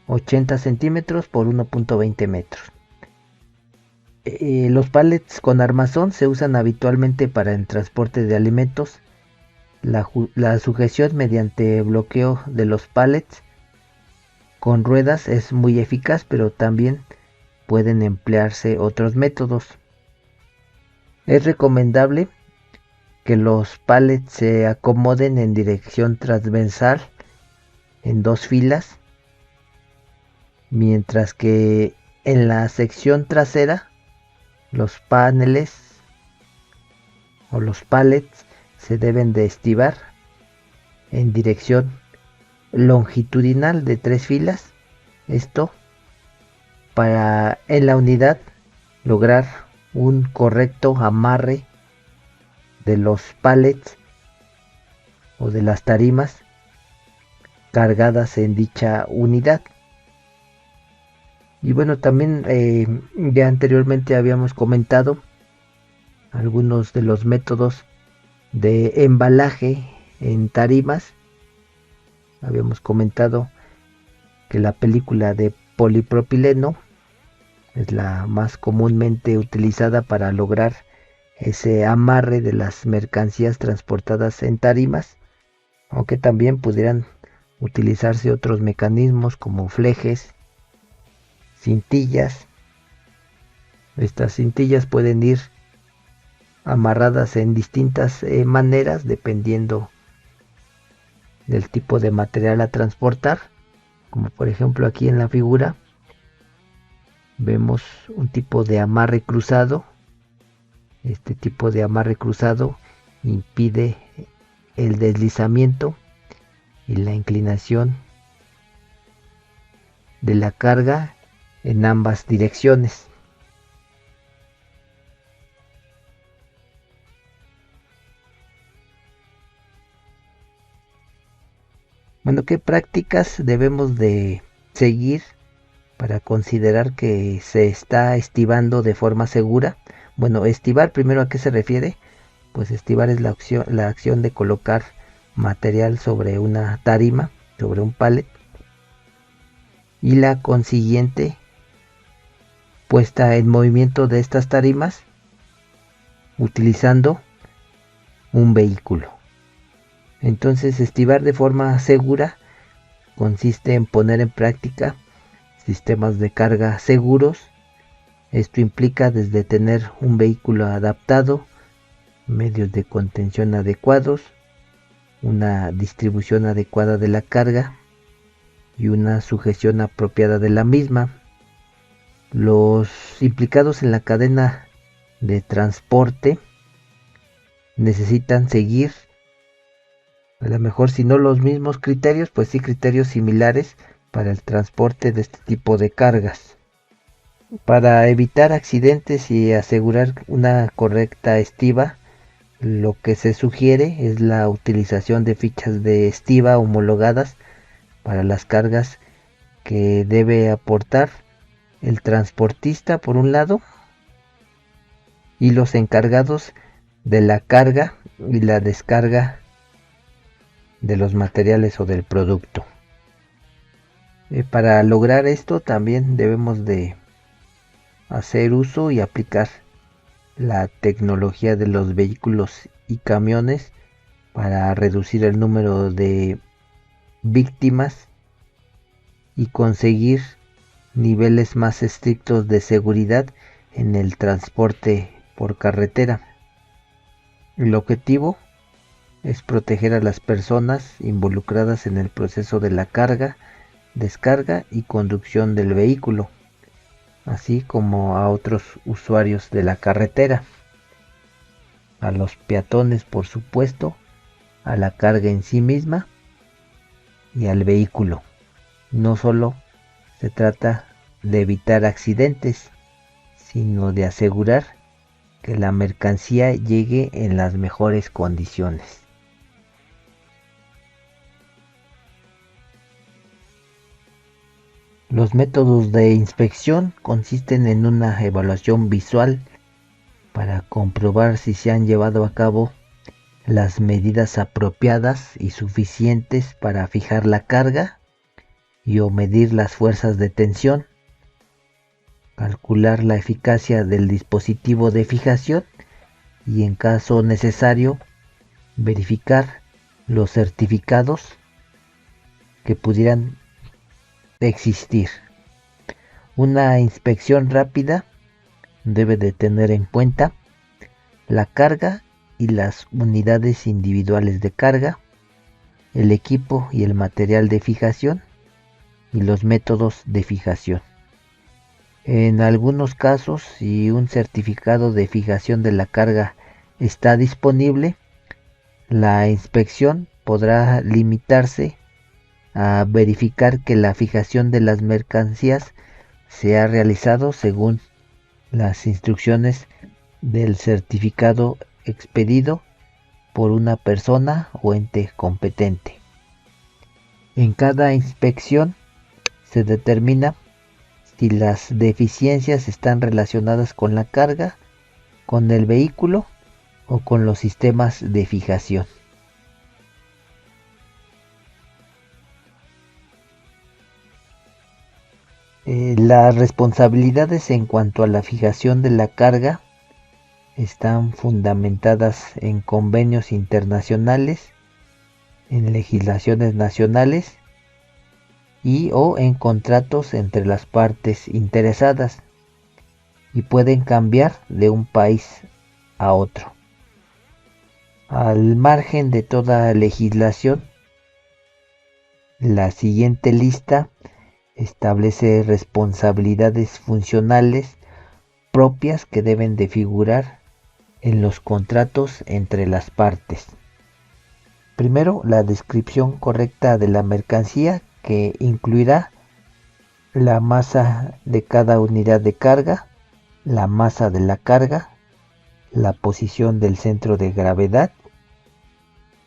A: 80 centímetros por 1,20 metros. Los pallets con armazón se usan habitualmente para el transporte de alimentos. La sujeción mediante bloqueo de los pallets con ruedas es muy eficaz, pero también pueden emplearse otros métodos. Es recomendable que los pallets se acomoden en dirección transversal en 2 filas, mientras que en la sección trasera los paneles o los pallets se deben de estibar en dirección longitudinal de 3 filas. Esto para en la unidad lograr un correcto amarre de los pallets o de las tarimas cargadas en dicha unidad. Y bueno, también ya anteriormente habíamos comentado algunos de los métodos de embalaje en tarimas. Habíamos comentado que la película de polipropileno es la más comúnmente utilizada para lograr ese amarre de las mercancías transportadas en tarimas, aunque también pudieran utilizarse otros mecanismos como flejes, cintillas. Estas cintillas pueden ir amarradas en distintas maneras dependiendo del tipo de material a transportar, como por ejemplo aquí en la figura vemos un tipo de amarre cruzado. Este tipo de amarre cruzado impide el deslizamiento y la inclinación de la carga en ambas direcciones. Bueno, ¿qué prácticas debemos de seguir para considerar que se está estibando de forma segura? Bueno, estibar, primero, ¿a qué se refiere? Pues estibar es la acción de colocar material sobre una tarima, sobre un pallet, y la consiguiente puesta en movimiento de estas tarimas utilizando un vehículo. Entonces, estibar de forma segura consiste en poner en práctica sistemas de carga seguros. Esto implica desde tener un vehículo adaptado, medios de contención adecuados, una distribución adecuada de la carga y una sujeción apropiada de la misma. Los implicados en la cadena de transporte necesitan seguir, a lo mejor si no los mismos criterios, pues sí criterios similares para el transporte de este tipo de cargas. Para evitar accidentes y asegurar una correcta estiba, lo que se sugiere es la utilización de fichas de estiba homologadas para las cargas que debe aportar el transportista por un lado y los encargados de la carga y la descarga de los materiales o del producto. Para lograr esto también debemos de hacer uso y aplicar la tecnología de los vehículos y camiones para reducir el número de víctimas y conseguir niveles más estrictos de seguridad en el transporte por carretera. El objetivo es proteger a las personas involucradas en el proceso de la carga, descarga y conducción del vehículo, así como a otros usuarios de la carretera, a los peatones por supuesto, a la carga en sí misma y al vehículo. No solo se trata de evitar accidentes, sino de asegurar que la mercancía llegue en las mejores condiciones. Los métodos de inspección consisten en una evaluación visual para comprobar si se han llevado a cabo las medidas apropiadas y suficientes para fijar la carga y o medir las fuerzas de tensión, calcular la eficacia del dispositivo de fijación y en caso necesario verificar los certificados que pudieran existir. Una inspección rápida debe de tener en cuenta la carga y las unidades individuales de carga, el equipo y el material de fijación y los métodos de fijación. En algunos casos, si un certificado de fijación de la carga está disponible, la inspección podrá limitarse a verificar que la fijación de las mercancías se ha realizado según las instrucciones del certificado expedido por una persona o ente competente. En cada inspección se determina si las deficiencias están relacionadas con la carga, con el vehículo o con los sistemas de fijación. Las responsabilidades en cuanto a la fijación de la carga están fundamentadas en convenios internacionales, en legislaciones nacionales y o en contratos entre las partes interesadas y pueden cambiar de un país a otro. Al margen de toda legislación, la siguiente lista establece responsabilidades funcionales propias que deben de figurar en los contratos entre las partes. Primero, la descripción correcta de la mercancía, que incluirá la masa de cada unidad de carga, la masa de la carga, la posición del centro de gravedad,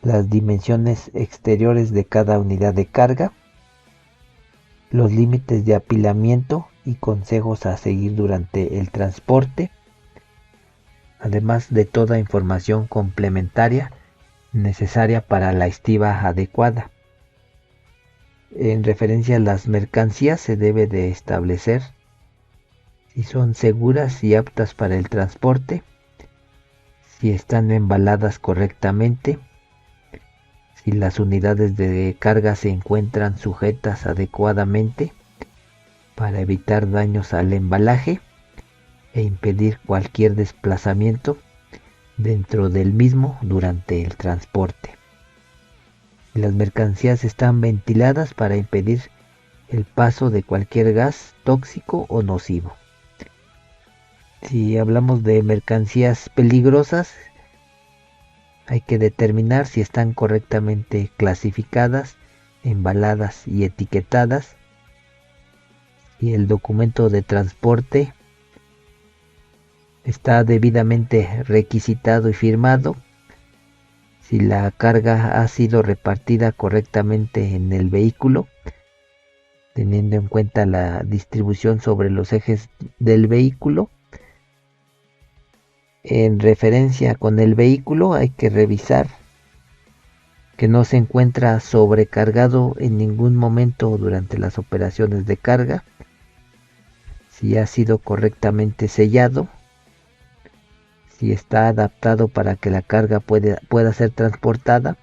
A: las dimensiones exteriores de cada unidad de carga, los límites de apilamiento y consejos a seguir durante el transporte, además de toda información complementaria necesaria para la estiba adecuada. En referencia a las mercancías se debe de establecer si son seguras y aptas para el transporte, si están embaladas correctamente, si las unidades de carga se encuentran sujetas adecuadamente para evitar daños al embalaje e impedir cualquier desplazamiento dentro del mismo durante el transporte. Si las mercancías están ventiladas para impedir el paso de cualquier gas tóxico o nocivo. Si hablamos de mercancías peligrosas, hay que determinar si están correctamente clasificadas, embaladas y etiquetadas, si el documento de transporte está debidamente requisitado y firmado, si la carga ha sido repartida correctamente en el vehículo, teniendo en cuenta la distribución sobre los ejes del vehículo. En referencia con el vehículo hay que revisar que no se encuentra sobrecargado en ningún momento durante las operaciones de carga, si ha sido correctamente sellado, si está adaptado para que la carga pueda ser transportada,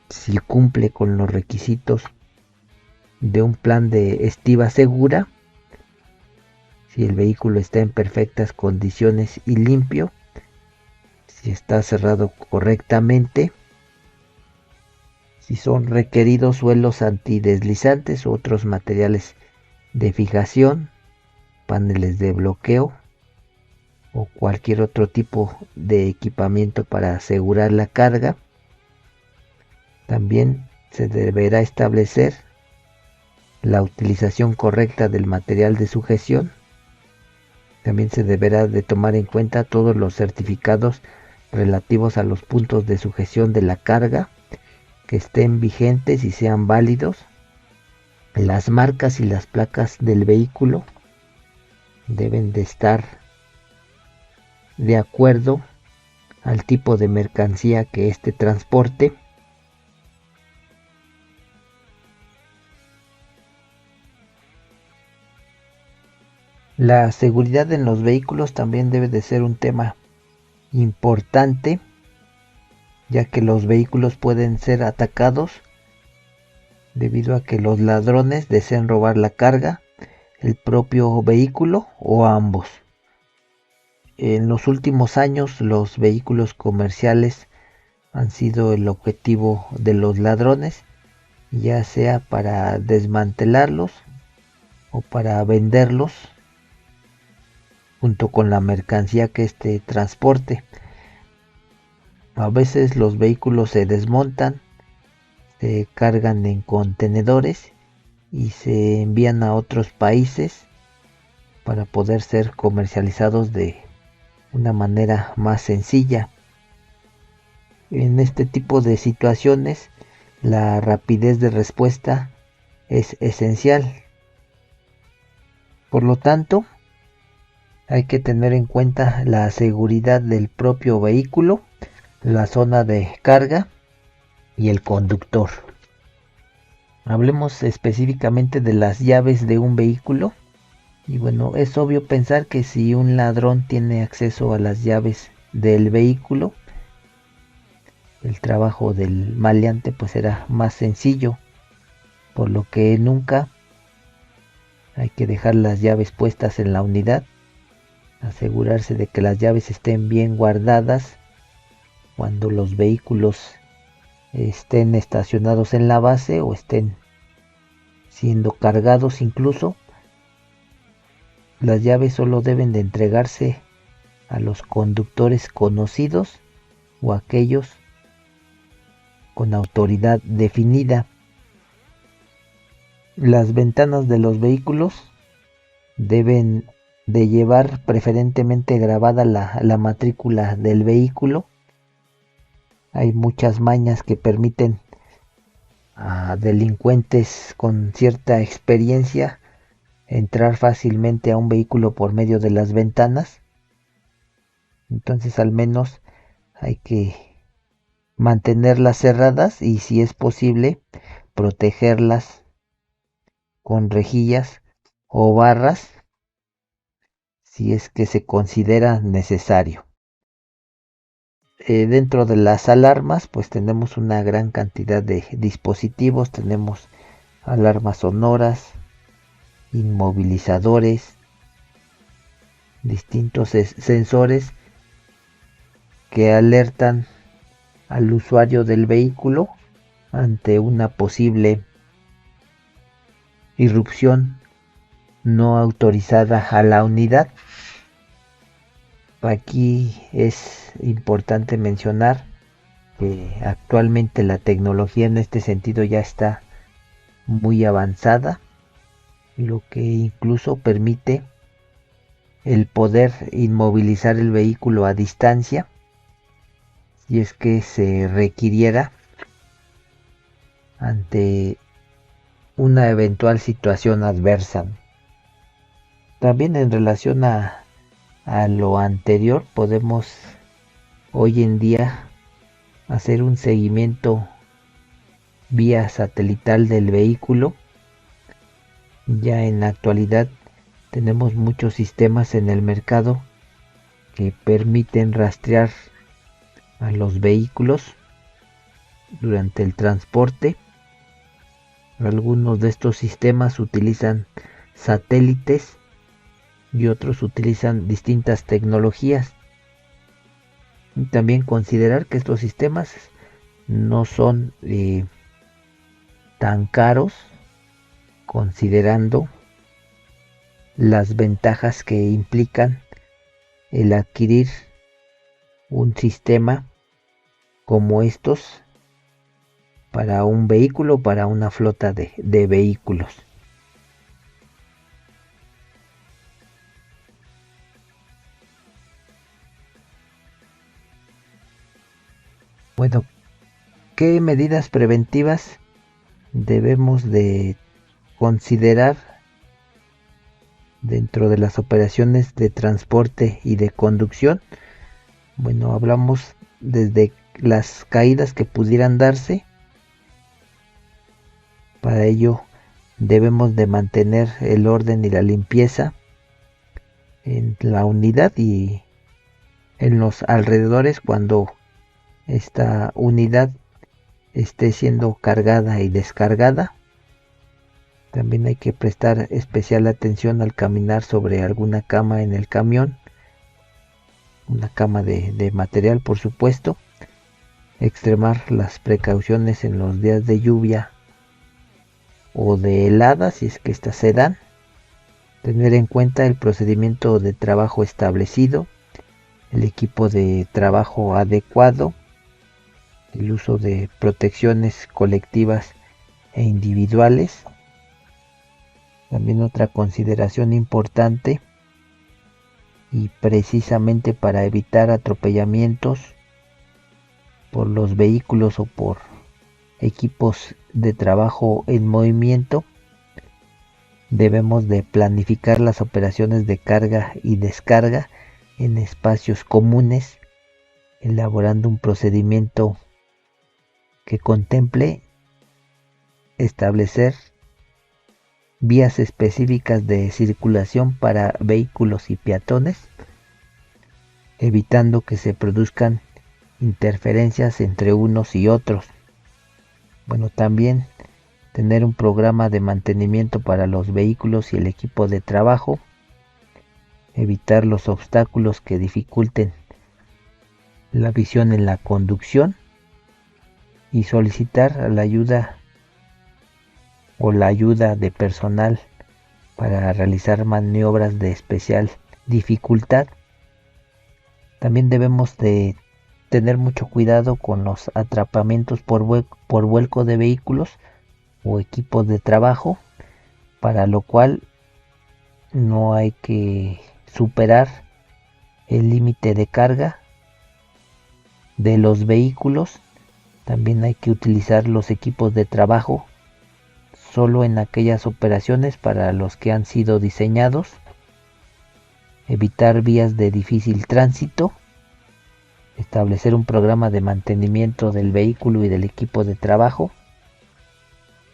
A: si cumple con los requisitos de un plan de estiva segura, si el vehículo está en perfectas condiciones y limpio, si está cerrado correctamente, si son requeridos suelos antideslizantes u otros materiales de fijación, paneles de bloqueo o cualquier otro tipo de equipamiento para asegurar la carga. También se deberá establecer la utilización correcta del material de sujeción. También se deberá de tomar en cuenta todos los certificados relativos a los puntos de sujeción de la carga que estén vigentes y sean válidos. Las marcas y las placas del vehículo deben de estar de acuerdo al tipo de mercancía que éste transporte. La seguridad en los vehículos también debe de ser un tema importante, ya que los vehículos pueden ser atacados debido a que los ladrones deseen robar la carga, el propio vehículo o ambos. En los últimos años los vehículos comerciales han sido el objetivo de los ladrones, ya sea para desmantelarlos o para venderlos junto con la mercancía que este transporte. A veces los vehículos se desmontan, se cargan en contenedores y se envían a otros países para poder ser comercializados de una manera más sencilla. En este tipo de situaciones, la rapidez de respuesta es esencial. Por lo tanto, hay que tener en cuenta la seguridad del propio vehículo, la zona de carga y el conductor. Hablemos específicamente de las llaves de un vehículo. Y bueno, es obvio pensar que si un ladrón tiene acceso a las llaves del vehículo, el trabajo del maleante pues será más sencillo, por lo que nunca hay que dejar las llaves puestas en la unidad, asegurarse de que las llaves estén bien guardadas cuando los vehículos estén estacionados en la base o estén siendo cargados. Incluso las llaves solo deben de entregarse a los conductores conocidos o aquellos con autoridad definida. Las ventanas de los vehículos deben de llevar preferentemente grabada la matrícula del vehículo. Hay muchas mañas que permiten a delincuentes con cierta experiencia entrar fácilmente a un vehículo por medio de las ventanas. Entonces al menos hay que mantenerlas cerradas y, si es posible, protegerlas con rejillas o barras si es que se considera necesario. Dentro de las alarmas pues tenemos una gran cantidad de dispositivos. Tenemos alarmas sonoras, inmovilizadores, distintos sensores que alertan al usuario del vehículo ante una posible irrupción no autorizada a la unidad. Aquí es importante mencionar que actualmente la tecnología en este sentido ya está muy avanzada, lo que incluso permite el poder inmovilizar el vehículo a distancia si es que se requiriera ante una eventual situación adversa. También en relación a lo anterior, podemos hoy en día hacer un seguimiento vía satelital del vehículo. Ya en la actualidad tenemos muchos sistemas en el mercado que permiten rastrear a los vehículos durante el transporte. Algunos de estos sistemas utilizan satélites y otros utilizan distintas tecnologías. Y también considerar que estos sistemas no son tan caros, considerando las ventajas que implican el adquirir un sistema como estos para un vehículo, para una flota de vehículos. Bueno, ¿qué medidas preventivas debemos de considerar dentro de las operaciones de transporte y de conducción? Bueno, hablamos desde las caídas que pudieran darse. Para ello debemos de mantener el orden y la limpieza en la unidad y en los alrededores cuando esta unidad esté siendo cargada y descargada. También hay que prestar especial atención al caminar sobre alguna cama en el camión, una cama de material, por supuesto. Extremar las precauciones en los días de lluvia o de heladas, si es que estas se dan. Tener en cuenta el procedimiento de trabajo establecido, el equipo de trabajo adecuado, el uso de protecciones colectivas e individuales. También otra consideración importante, y precisamente para evitar atropellamientos por los vehículos o por equipos de trabajo en movimiento, debemos de planificar las operaciones de carga y descarga en espacios comunes, elaborando un procedimiento que contemple establecer vías específicas de circulación para vehículos y peatones, evitando que se produzcan interferencias entre unos y otros. Bueno, también tener un programa de mantenimiento para los vehículos y el equipo de trabajo, evitar los obstáculos que dificulten la visión en la conducción y solicitar la ayuda de personal para realizar maniobras de especial dificultad. También debemos de tener mucho cuidado con los atrapamientos por vuelco de vehículos o equipos de trabajo, para lo cual no hay que superar el límite de carga de los vehículos. También hay que utilizar los equipos de trabajo solo en aquellas operaciones para los que han sido diseñados, evitar vías de difícil tránsito, establecer un programa de mantenimiento del vehículo y del equipo de trabajo.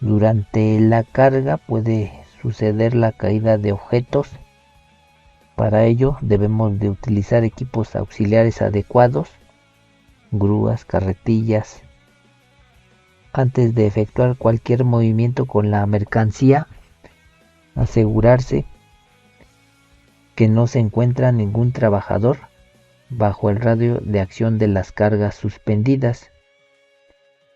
A: Durante la carga puede suceder la caída de objetos. Para ello debemos de utilizar equipos auxiliares adecuados, grúas, carretillas. Antes de efectuar cualquier movimiento con la mercancía, asegurarse que no se encuentra ningún trabajador bajo el radio de acción de las cargas suspendidas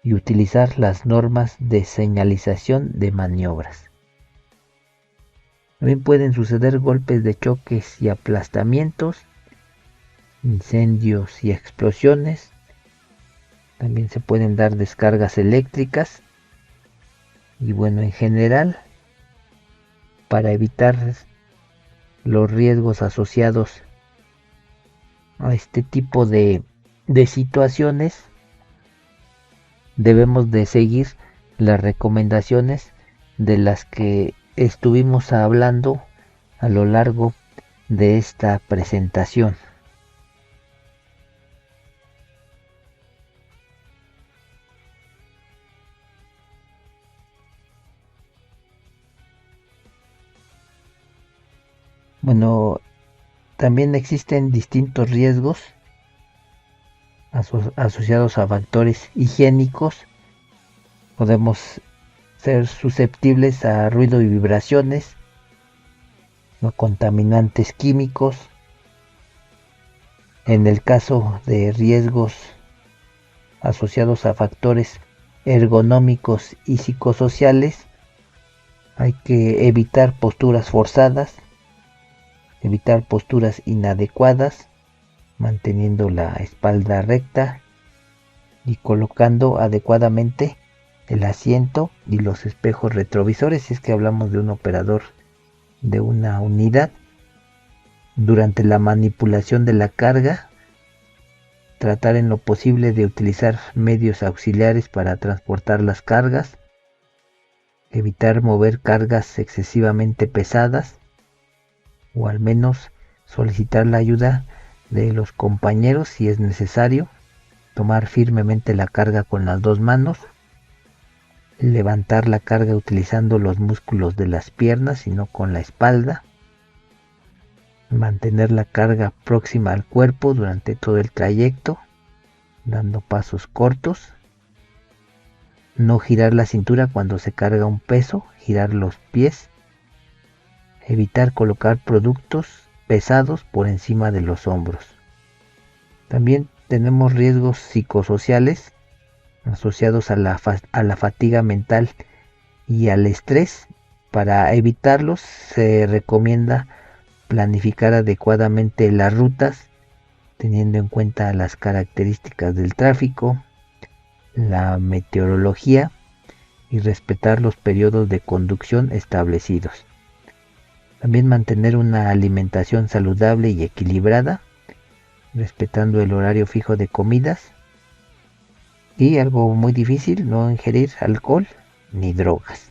A: y utilizar las normas de señalización de maniobras. También pueden suceder golpes de choques y aplastamientos, incendios y explosiones. También se pueden dar descargas eléctricas. Y bueno, en general, para evitar los riesgos asociados a este tipo de situaciones, debemos de seguir las recomendaciones de las que estuvimos hablando a lo largo de esta presentación. Bueno, también existen distintos riesgos asociados a factores higiénicos. Podemos ser susceptibles a ruido y vibraciones, no contaminantes químicos. En el caso de riesgos asociados a factores ergonómicos y psicosociales, hay que evitar posturas forzadas, evitar posturas inadecuadas, manteniendo la espalda recta y colocando adecuadamente el asiento y los espejos retrovisores, si es que hablamos de un operador de una unidad. Durante la manipulación de la carga, tratar en lo posible de utilizar medios auxiliares para transportar las cargas, evitar mover cargas excesivamente pesadas, o al menos solicitar la ayuda de los compañeros si es necesario, tomar firmemente la carga con las dos manos, levantar la carga utilizando los músculos de las piernas y no con la espalda, mantener la carga próxima al cuerpo durante todo el trayecto, dando pasos cortos, no girar la cintura cuando se carga un peso, girar los pies, evitar colocar productos pesados por encima de los hombros. También tenemos riesgos psicosociales asociados a la fatiga mental y al estrés. Para evitarlos se recomienda planificar adecuadamente las rutas, teniendo en cuenta las características del tráfico, la meteorología y respetar los periodos de conducción establecidos. También mantener una alimentación saludable y equilibrada, respetando el horario fijo de comidas. Y algo muy difícil, no ingerir alcohol ni drogas.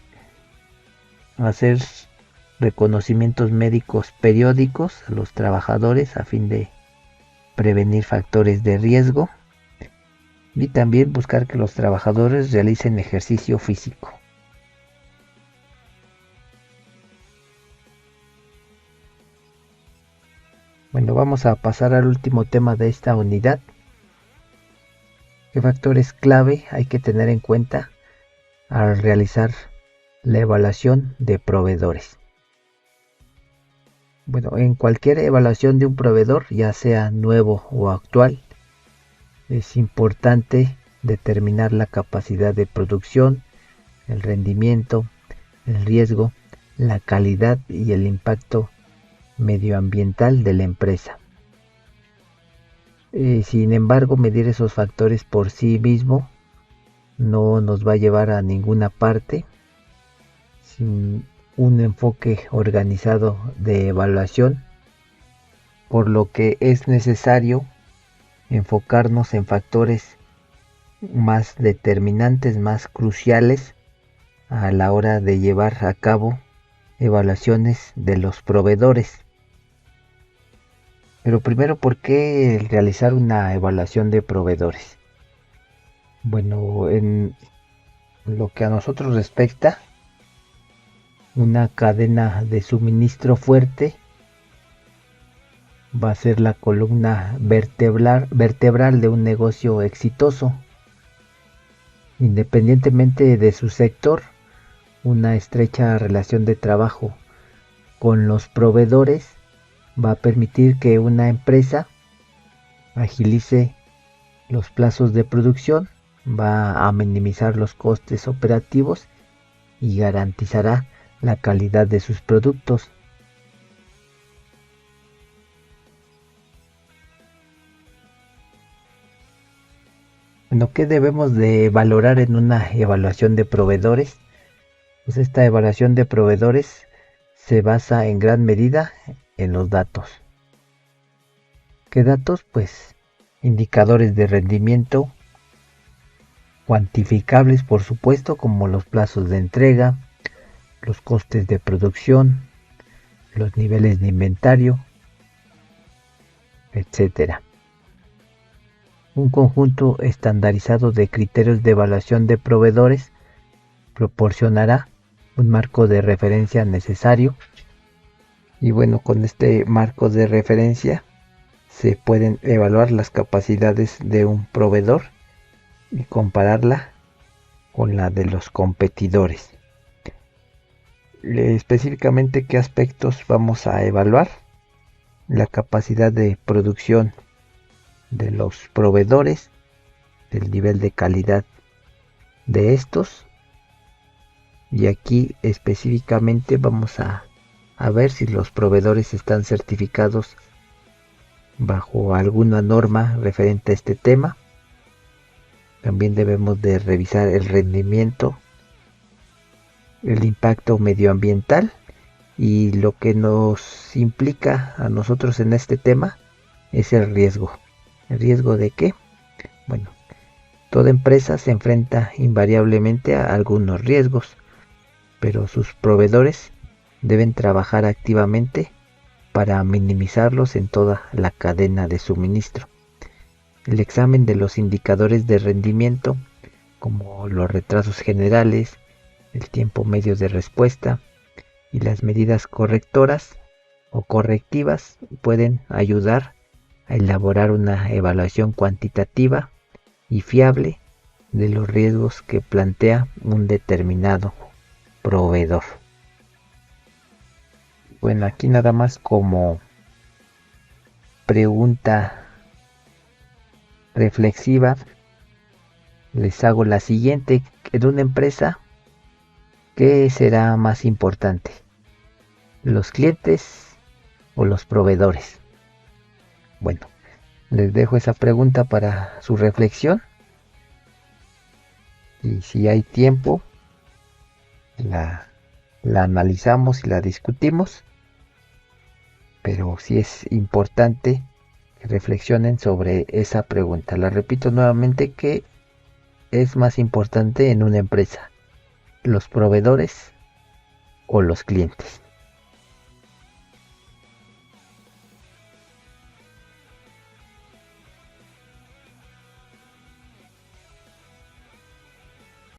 A: Hacer reconocimientos médicos periódicos a los trabajadores a fin de prevenir factores de riesgo. Y también buscar que los trabajadores realicen ejercicio físico. Bueno, vamos a pasar al último tema de esta unidad. ¿Qué factores clave hay que tener en cuenta al realizar la evaluación de proveedores? Bueno, en cualquier evaluación de un proveedor, ya sea nuevo o actual, es importante determinar la capacidad de producción, el rendimiento, el riesgo, la calidad y el impacto medioambiental de la empresa. Sin embargo, medir esos factores por sí mismo no nos va a llevar a ninguna parte. Sin un enfoque organizado de evaluación, por lo que es necesario enfocarnos en factores más determinantes, más cruciales a la hora de llevar a cabo evaluaciones de los proveedores. Pero primero, ¿por qué realizar una evaluación de proveedores? Bueno, en lo que a nosotros respecta, una cadena de suministro fuerte va a ser la columna vertebral de un negocio exitoso. Independientemente de su sector, una estrecha relación de trabajo con los proveedores va a permitir que una empresa agilice los plazos de producción, va a minimizar los costes operativos y garantizará la calidad de sus productos. Bueno, ¿qué debemos de valorar en una evaluación de proveedores? Pues esta evaluación de proveedores se basa en gran medida en los datos. ¿Qué datos? Pues indicadores de rendimiento, cuantificables por supuesto, como los plazos de entrega, los costes de producción, los niveles de inventario, etc. Un conjunto estandarizado de criterios de evaluación de proveedores proporcionará un marco de referencia necesario Y bueno, con este marco de referencia se pueden evaluar las capacidades de un proveedor y compararla con la de los competidores. Específicamente, ¿qué aspectos vamos a evaluar? La capacidad de producción de los proveedores, el nivel de calidad de estos, y aquí específicamente vamos a ver si los proveedores están certificados bajo alguna norma referente a este tema. También debemos de revisar el rendimiento, el impacto medioambiental, y lo que nos implica a nosotros en este tema es el riesgo. ¿El riesgo de qué? Bueno, toda empresa se enfrenta invariablemente a algunos riesgos, pero sus proveedores deben trabajar activamente para minimizarlos en toda la cadena de suministro. El examen de los indicadores de rendimiento, como los retrasos generales, el tiempo medio de respuesta y las medidas correctoras o correctivas, pueden ayudar a elaborar una evaluación cuantitativa y fiable de los riesgos que plantea un determinado proveedor. Bueno, aquí nada más como pregunta reflexiva les hago la siguiente: en una empresa, ¿qué será más importante? ¿Los clientes o los proveedores? Bueno, les dejo esa pregunta para su reflexión, y si hay tiempo la analizamos y la discutimos, pero sí es importante que reflexionen sobre esa pregunta. La repito nuevamente: ¿qué es más importante en una empresa? ¿Los proveedores o los clientes?